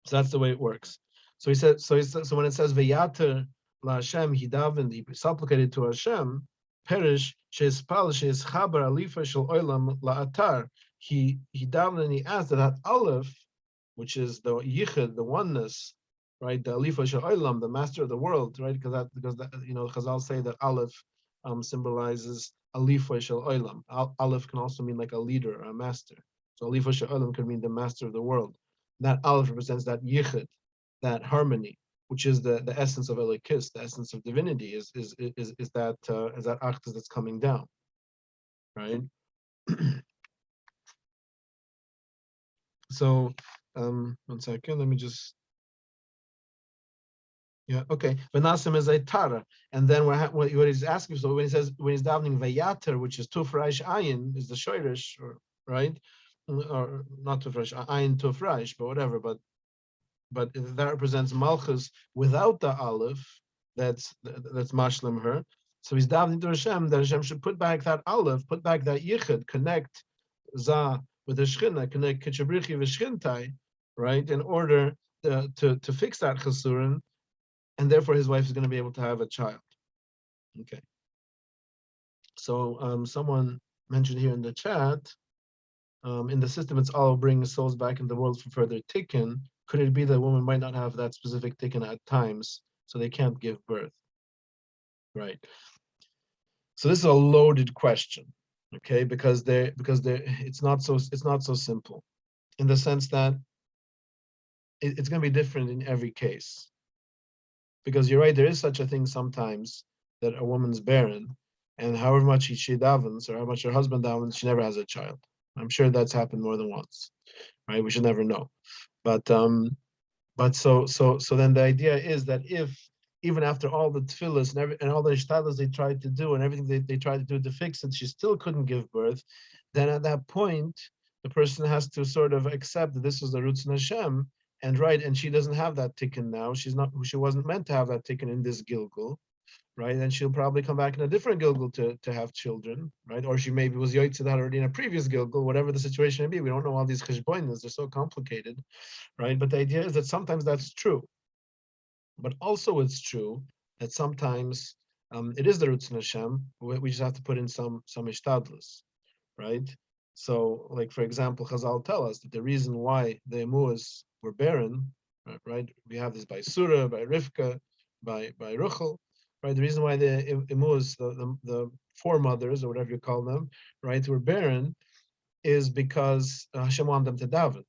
So that's the way it works. So he said. So when it says Vayater la Hashem, he davened, he supplicated to Hashem, perish sheis chaber alifa shel olam la'atar, he davened and he asked that Aleph, which is the Yichud, the oneness, right? The Alifa Sha'olam, the master of the world, right? Because that, Chazal say that Aleph symbolizes Alifa Sha'olam. Aleph can also mean like a leader or a master. So Alifa Sha'olam could mean the master of the world. That Aleph represents that Yichud, that harmony, which is the essence of Elikis, the essence of divinity, is that Achdus that's coming down, right? So, 1 second, let me just. Yeah, okay. Benasim is a tara, and then what he's asking. So when he says when he's davening vayater, which is tufresh ayin, is the shoirish, right? Or not tufresh ayin tufresh, but whatever. But that represents malchus without the aleph. That's mashlim her. So he's davening to Hashem that Hashem should put back that aleph, put back that yichud, connect za with the shchina, connect kitchabrichi v'shchintai, right? In order to fix that chasurin, and therefore his wife is going to be able to have a child. Okay. So someone mentioned here in the chat, in the system it's all bringing souls back in the world for further tikkun. Could it be that a woman might not have that specific tikkun at times, so they can't give birth? Right. So this is a loaded question, okay? Because it's not so simple, in the sense that it's going to be different in every case. Because you're right, there is such a thing sometimes that a woman's barren, and however much she davens or how much her husband davens, she never has a child. I'm sure that's happened more than once, right? We should never know. But so then the idea is that if even after all the tefillas and all the ishtadlas they tried to do and everything they tried to do to fix it, she still couldn't give birth, then at that point the person has to sort of accept that this was the roots in Hashem, and she doesn't have that tikkun now. She wasn't meant to have that tikkun in this Gilgul, right? And she'll probably come back in a different Gilgul to have children, right? Or she maybe was yotzei that already in a previous Gilgul, whatever the situation may be. We don't know all these cheshbonos; they're so complicated, right? But the idea is that sometimes that's true, but also it's true that sometimes it is the roots in Hashem. We just have to put in some ishtadlus, right? So, like for example, Chazal tell us that the reason why the emuas were barren, right? We have this by Surah, by Rivka, by Ruchel, right? The reason why the emuas, the foremothers or whatever you call them, right, were barren, is because Hashem wanted them to daven.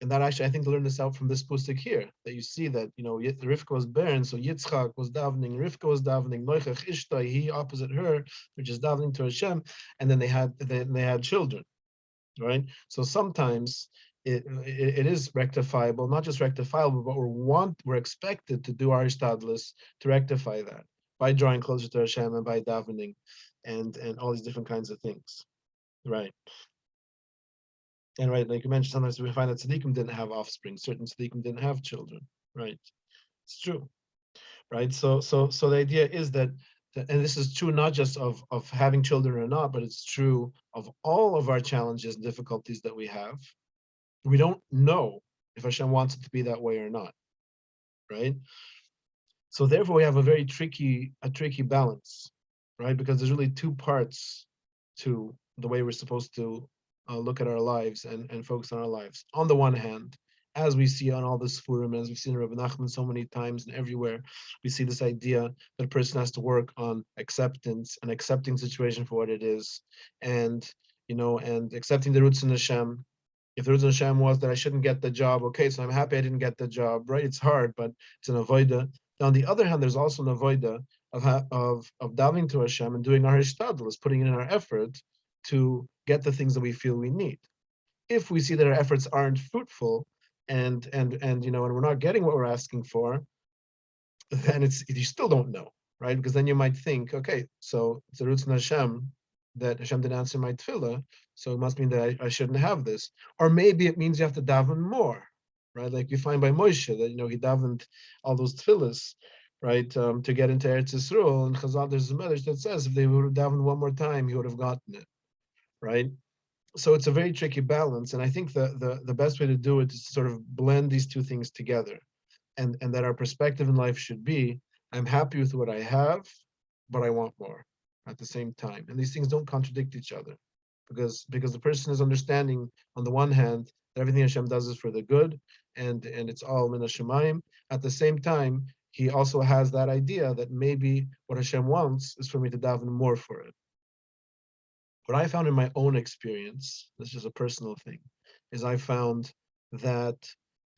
And that actually, I think, to learn this out from this pusik here, that you see that, Rivka was barren, so Yitzchak was davening, Rivka was davening, Noichach Ishtai, he opposite her, which is davening to Hashem, and then they had children, right? So sometimes it is rectifiable, not just rectifiable, but we're expected to do our ishtadlus to rectify that by drawing closer to Hashem and by davening, and all these different kinds of things, right? And right, like you mentioned, sometimes we find that tzaddikim didn't have offspring. Certain tzaddikim didn't have children. Right, it's true. Right. So the idea is that, and this is true not just of having children or not, but it's true of all of our challenges and difficulties that we have. We don't know if Hashem wants it to be that way or not. Right. So therefore, we have a very tricky balance, right? Because there's really two parts to the way we're supposed to look at our lives and focus on our lives. On the one hand, as we see on all this forum, as we've seen in Rabbi Nachman so many times and everywhere, we see this idea that a person has to work on acceptance and accepting the situation for what it is, and accepting the roots in Hashem. If the roots in Hashem was that I shouldn't get the job, okay, so I'm happy I didn't get the job, right? It's hard, but it's an avoida. On the other hand, there's also an avoida of davening to Hashem and doing our hishtadlus, putting in our effort to get the things that we feel we need. If we see that our efforts aren't fruitful and we're not getting what we're asking for, then you still don't know, right? Because then you might think, okay, so it's the roots in Hashem that Hashem didn't answer my tefillah, so it must mean that I shouldn't have this. Or maybe it means you have to daven more, right? Like you find by Moshe that he davened all those tefillahs, right, to get into Eretz Yisrael. And Chazal, there's a medrash that says if they would have davened one more time, he would have gotten it, right? So it's a very tricky balance, and I think the best way to do it is to sort of blend these two things together, and that our perspective in life should be, I'm happy with what I have, but I want more at the same time. And these things don't contradict each other. because the person is understanding on the one hand that everything Hashem does is for the good, and it's all min Hashemayim. At the same time, he also has that idea that maybe what Hashem wants is for me to daven more for it. What I found in my own experience, this is a personal thing, is I found that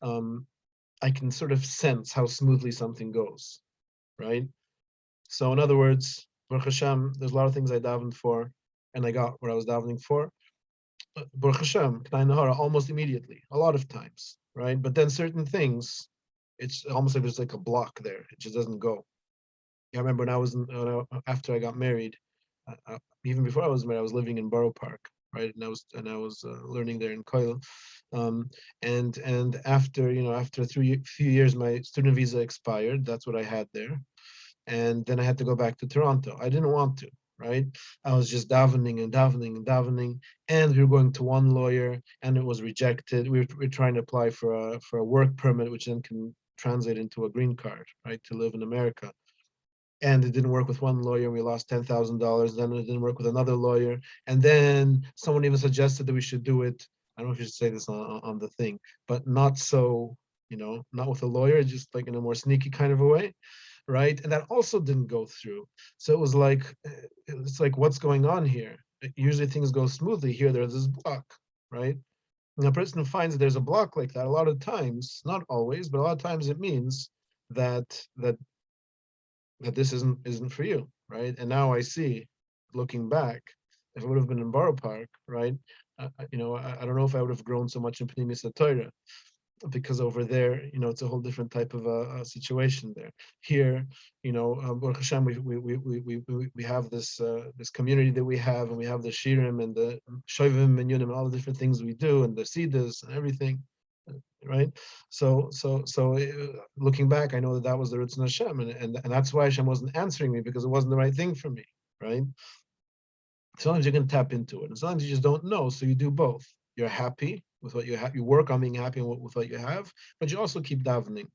I can sort of sense how smoothly something goes, right? So in other words, Baruch Hashem, there's a lot of things I davened for, and I got what I was davening for. Baruch Hashem, K'nai Nahara, almost immediately, a lot of times, right? But then certain things, it's almost like there's like a block there. It just doesn't go. I remember when I was after I got married, even before I was married, I was living in Borough Park, right? And I was learning there in Koil, and after few years, my student visa expired. That's what I had there, and then I had to go back to Toronto. I didn't want to, right? I was just davening and davening and davening, and we were going to one lawyer, and it was rejected. We were trying to apply for a work permit, which then can translate into a green card, right, to live in America. And it didn't work with one lawyer. We lost $10,000. Then it didn't work with another lawyer. And then someone even suggested that we should do it. I don't know if you should say this on the thing, but not so, not with a lawyer, just like in a more sneaky kind of a way, right? And that also didn't go through. So it's like, what's going on here? Usually things go smoothly. Here, there's this block, right? And a person who finds that there's a block like that, a lot of times, not always, but a lot of times it means that this isn't for you, right? And now I see, looking back, if I would have been in Borough Park, right? I don't know if I would have grown so much in Pnimis Torah, because over there, it's a whole different type of a situation there. Here, Baruch Hashem, we have this community that we have, and we have the Shirim and the Shovim and Yunim and all the different things we do, and the Siddhas and everything, right? So looking back, I know that was the Ritzon Hashem, and that's why Hashem wasn't answering me, because it wasn't the right thing for me, right? Sometimes you can tap into it, and sometimes you just don't know, so you do both. You're happy with what you have, you work on being happy with what you have, but you also keep davening,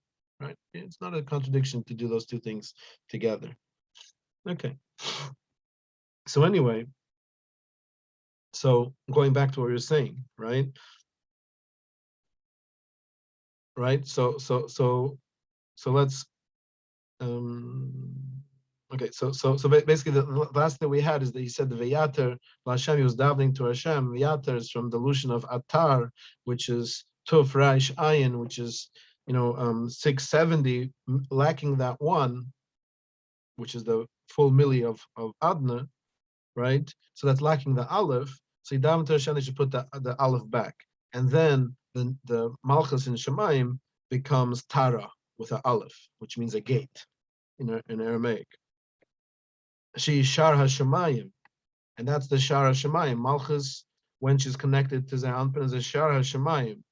right? It's not a contradiction to do those two things together. Okay. So anyway, so going back to what you're saying, right? Right. So let's okay, so basically the last that we had is that he said the Vayater Hashem, he was davening to Hashem. Vayater is from the Lushan of Atar, which is Tov Raish Ayin, which is 670, lacking that one, which is the full milli of Adna, right? So that's lacking the Aleph. So he davened to Hashem, they should put the Aleph back, and then the Malchus in Shemayim becomes Tara with an Aleph, which means a gate in Aramaic. She Shar HaShemayim, and that's the Shar HaShemayim. Malchus, when she's connected to Ze'anpin, is a Shar HaShemayim.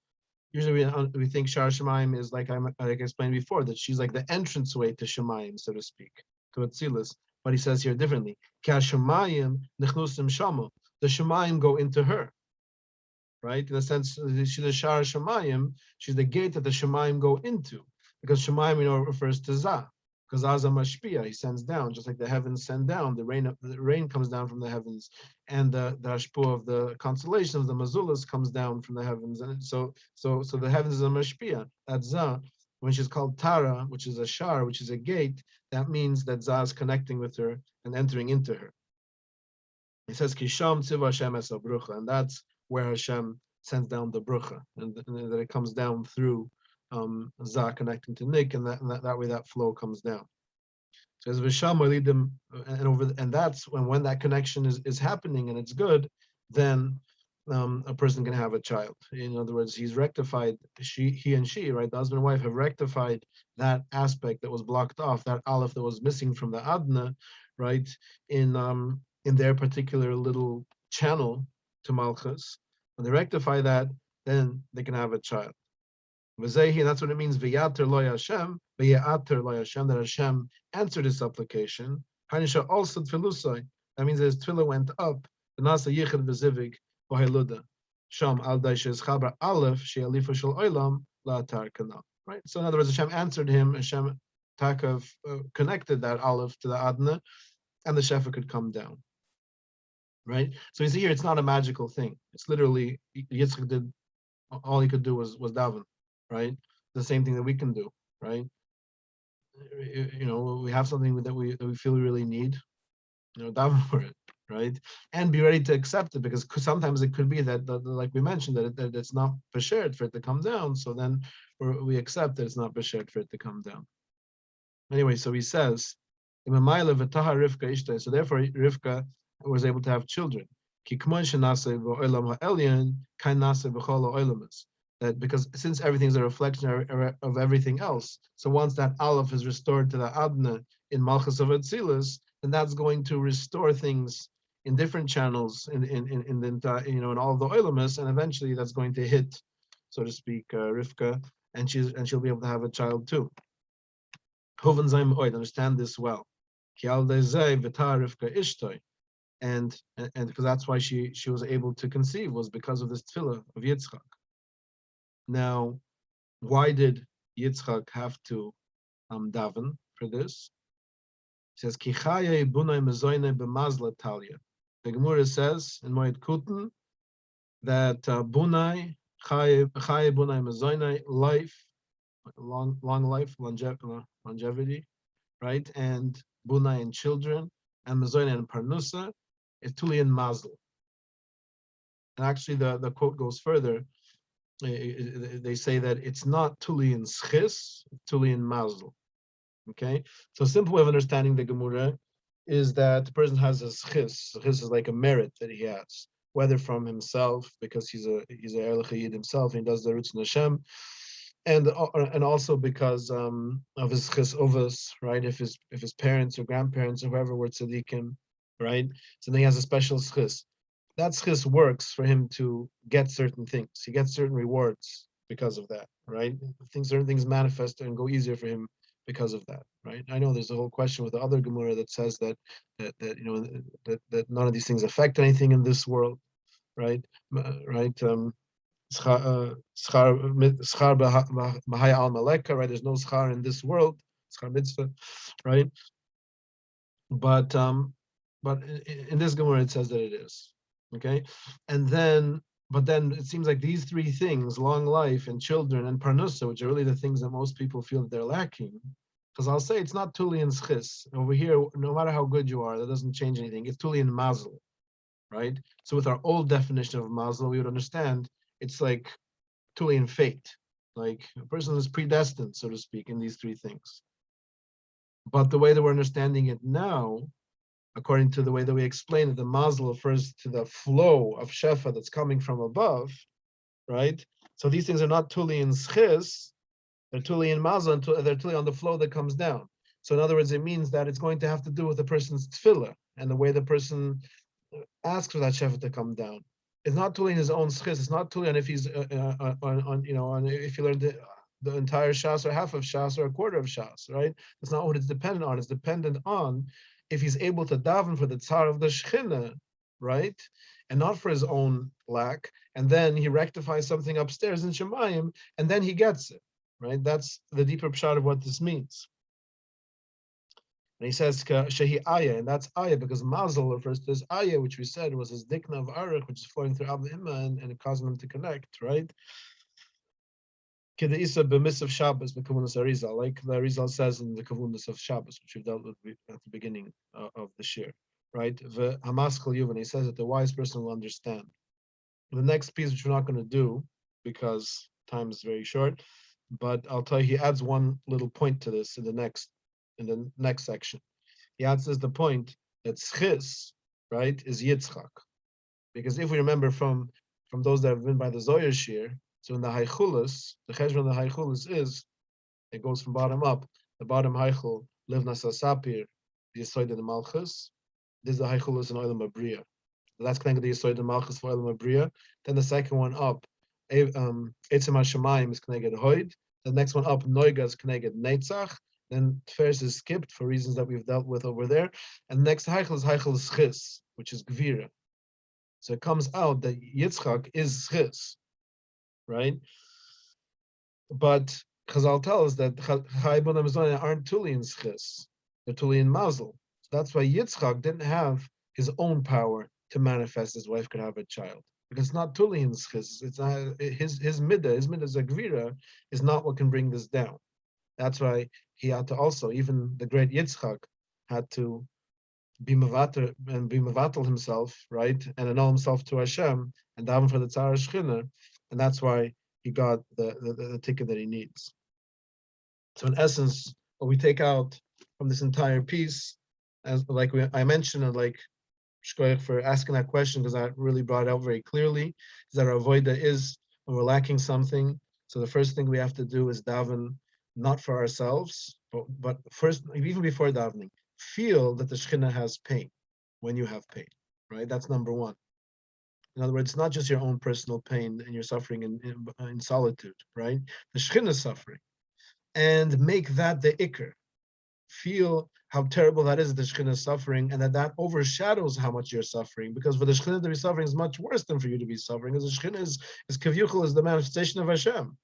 Usually we think Shar HaShemayim is like I explained before, that she's like the entranceway to Shemayim, so to speak, to Atzilus. But he says here differently. Ki HaShemayim nichnusim shama. The Shemayim go into her, right? In a sense, she's the Shar HaShemayim. She's the gate that the Shemayim go into, because Shemayim, refers to Zah. Because Azza Mashpia, he sends down, just like the heavens send down. The rain comes down from the heavens, and the Hashpua of the constellations, the Mazulas, comes down from the heavens. And so the heavens is a Mashpia. That's Zah. When she's called Tara, which is a Shar, which is a gate, that means that Zah is connecting with her and entering into her. He says, Kisham Tziva Hashem es brucha, and that's where Hashem sends down the brucha, and that it comes down through Zah connecting to Nick, and that way that flow comes down. So as Visham Alidim, and that's when that connection is happening and it's good, then a person can have a child. In other words, he's rectified, he and she, right? The husband and wife have rectified that aspect that was blocked off, that aleph that was missing from the Adna, right? In their particular little channel to Malchus. When they rectify that, then they can have a child. V'zehi, that's what it means. V'yater lo Hashem, v'yater lo Hashem, that Hashem answered his supplication. Hanisha also tfilusai. That means that his tefillah went up. V'nasa yichad v'zivig v'heluda. Sham al daishes chabra aleph she'alifa shel olam la'atar kana. Right. So in other words, Hashem answered him. Hashem Takav connected that aleph to the Adna, and the Shefa could come down. right? So you see here, it's not a magical thing. It's literally Yitzchak did all he could do was daven, right? The same thing that we can do, right? We have something that we feel we really need, daven for it, right? And be ready to accept it, because sometimes it could be that, like we mentioned, that it's not b'sheret for it to come down. So then we accept that it's not b'sheret for it to come down. Anyway, so he says, so therefore Rivka was able to have children. That because since everything is a reflection of everything else, so once that Aleph is restored to the Adna in Malchus of Atzilus, then that's going to restore things in different channels in the in all of the Oilamus, and eventually that's going to hit, so to speak, Rivka, and she'll be able to have a child too. Understand this well. And because that's why she was able to conceive, was because of this tefillah of Yitzchak. Now, why did Yitzchak have to daven for this? It says, Ki chaye bunay mezoyne b'mazla talia. The Gemara says in Moed Kuten that bunay, chaye bunay mezoyne, life, long life, longevity, right? And bunay and children, and mezoyne and parnusa, is tuli and mazel. And actually, the quote goes further. They say that it's not tuli and schis, tuli and mazel. Okay, so a simple way of understanding the Gemara is that the person has a schis. Schis is like a merit that he has, whether from himself, because he's a Erlich Yid himself, and he does the Ritzon Hashem, and also because of his chis ovus, right? If his parents or grandparents or whoever were tzaddikim, right? So then he has a special schis. That schis works for him to get certain things. He gets certain rewards because of that, right? Certain things manifest and go easier for him because of that, right? I know there's a whole question with the other Gemara that says that none of these things affect anything in this world, right? Right? Schar Mahaya al Maleka, right? There's no schar in this world, schar mitzvah, right? But in this Gemara it says that it is, okay? But then it seems like these three things, long life and children and parnusa, which are really the things that most people feel that they're lacking. Because I'll say it's not tuli and schis. Over here, no matter how good you are, that doesn't change anything. It's tuli and mazel, right? So with our old definition of mazel, we would understand it's like tuli and fate. Like a person is predestined, so to speak, in these three things. But the way that we're understanding it now, according to the way that we explain it, the mazel refers to the flow of shefa that's coming from above, right? So these things are not tuli and schis, they're tuli and mazel, and they're tuli on the flow that comes down. So in other words, it means that it's going to have to do with the person's tefillah and the way the person asks for that shefa to come down. It's not tuli in his own schis. It's not tuli on if he's on if you learn the entire shas or half of shas or a quarter of shas, right? That's not what it's dependent on. It's dependent on if he's able to daven for the tzar of the Shechina, right? And not for his own lack. And then he rectifies something upstairs in Shemayim, and then he gets it, right? That's the deeper pshat of what this means. And he says, Shehi Aya, and that's Aya, because Mazel refers to his Aya, which we said was his dikna of Aruch, which is flowing through Abba Imma and it causing him to connect, right? Kedeisa b'mis of Shabbos, b'kavunas Arizal, like the Arizal says in the kavunas of Shabbos, which we've dealt with at the beginning of the shir, right? The Hamaskal Yuvan, he says that the wise person will understand. The next piece, which we're not going to do because time is very short, but I'll tell you, he adds one little point to this in the next section. He adds the point that schis, right, is Yitzchak, because if we remember from those that have been by the Zoyer shir. So in the Haichulis, the Cheshvan of the Haichulis is, it goes from bottom up. The bottom Haichul, Livnas Asapir, the Yisoid of the Malchus. This is the Haichulis in Olam Abriya. That's connected to the Yisoid of the Malchus for Olam Abriya. Then the second one up, Eitzim HaShemayim is connected to Hoid. The next one up, Noiga is connected to Neitzach. Then Tferes is skipped for reasons that we've dealt with over there. And the next Haichul is Schis, which is Gvira. So it comes out that Yitzchak is Schis. Right? But Chazal tells us that Chai B'nai Mezonah aren't Tuli in Schis, they're Tuli in Mazel. So that's why Yitzchak didn't have his own power to manifest his wife could have a child. Because it's not Tulin's chis, it's not his midah, his Gvira is not what can bring this down. That's why he had to also, even the great Yitzchak had to be mevatel himself, right, and annul himself to Hashem and daven for the Tzara Shechina, and that's why he got the ticket that he needs. So in essence, what we take out from this entire piece, as like I mentioned, and like Shkoyach for asking that question because that really brought it out very clearly, is that our avoida is when we're lacking something. So the first thing we have to do is daven not for ourselves, but first, even before davening, feel that the Shekhinah has pain when you have pain, right? That's number one. In other words, not just your own personal pain and you're suffering in solitude, right? The Shekhinah is suffering. And make that the ikr. Feel how terrible that is that the Shekhinah is suffering, and that overshadows how much you're suffering. Because for the Shekhinah to be suffering is much worse than for you to be suffering. Because the Shekhinah is Kavyuchel, is the manifestation of Hashem,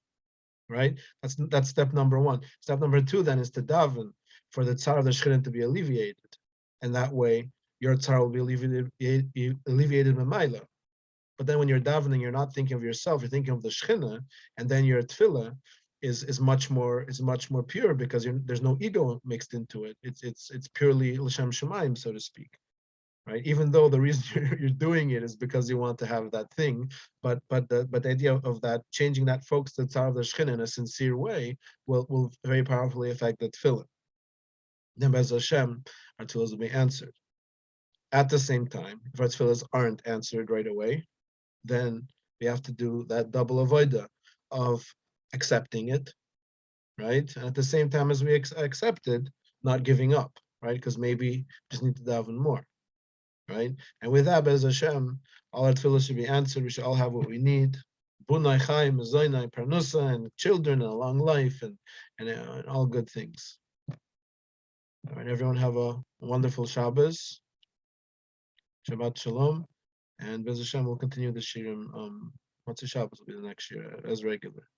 right? That's step number one. Step number two then is to daven for the tzar of the Shekhinah to be alleviated, and that way your tzar will be alleviated memaila. But then when you're davening, you're not thinking of yourself; you're thinking of the Shekhinah, and then your tefillah is much more pure because there's no ego mixed into it. It's purely l'shem shemaim, so to speak, right? Even though the reason you're doing it is because you want to have that thing, but the idea of that changing that focus to the tzar of the Shekhinah in a sincere way will very powerfully affect the tefillah. Then Bez Hashem, our tefillahs will be answered. At the same time, if our tefillahs aren't answered right away, then we have to do that double avoida of accepting it, right? And at the same time as we accept it, not giving up, right? Because maybe we just need to daven more, right? And with that, Bez Hashem, all our tefillah should be answered. We should all have what we need. Bunai Chaim, Zoinai, Parnusa, and children, and a long life, and all good things. All right, everyone have a wonderful Shabbos. Shabbat Shalom. And Bez Hashem will continue the Shirim. Matzah Shabbos will be the next year as regular.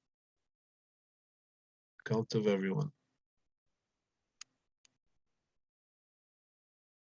Count of everyone.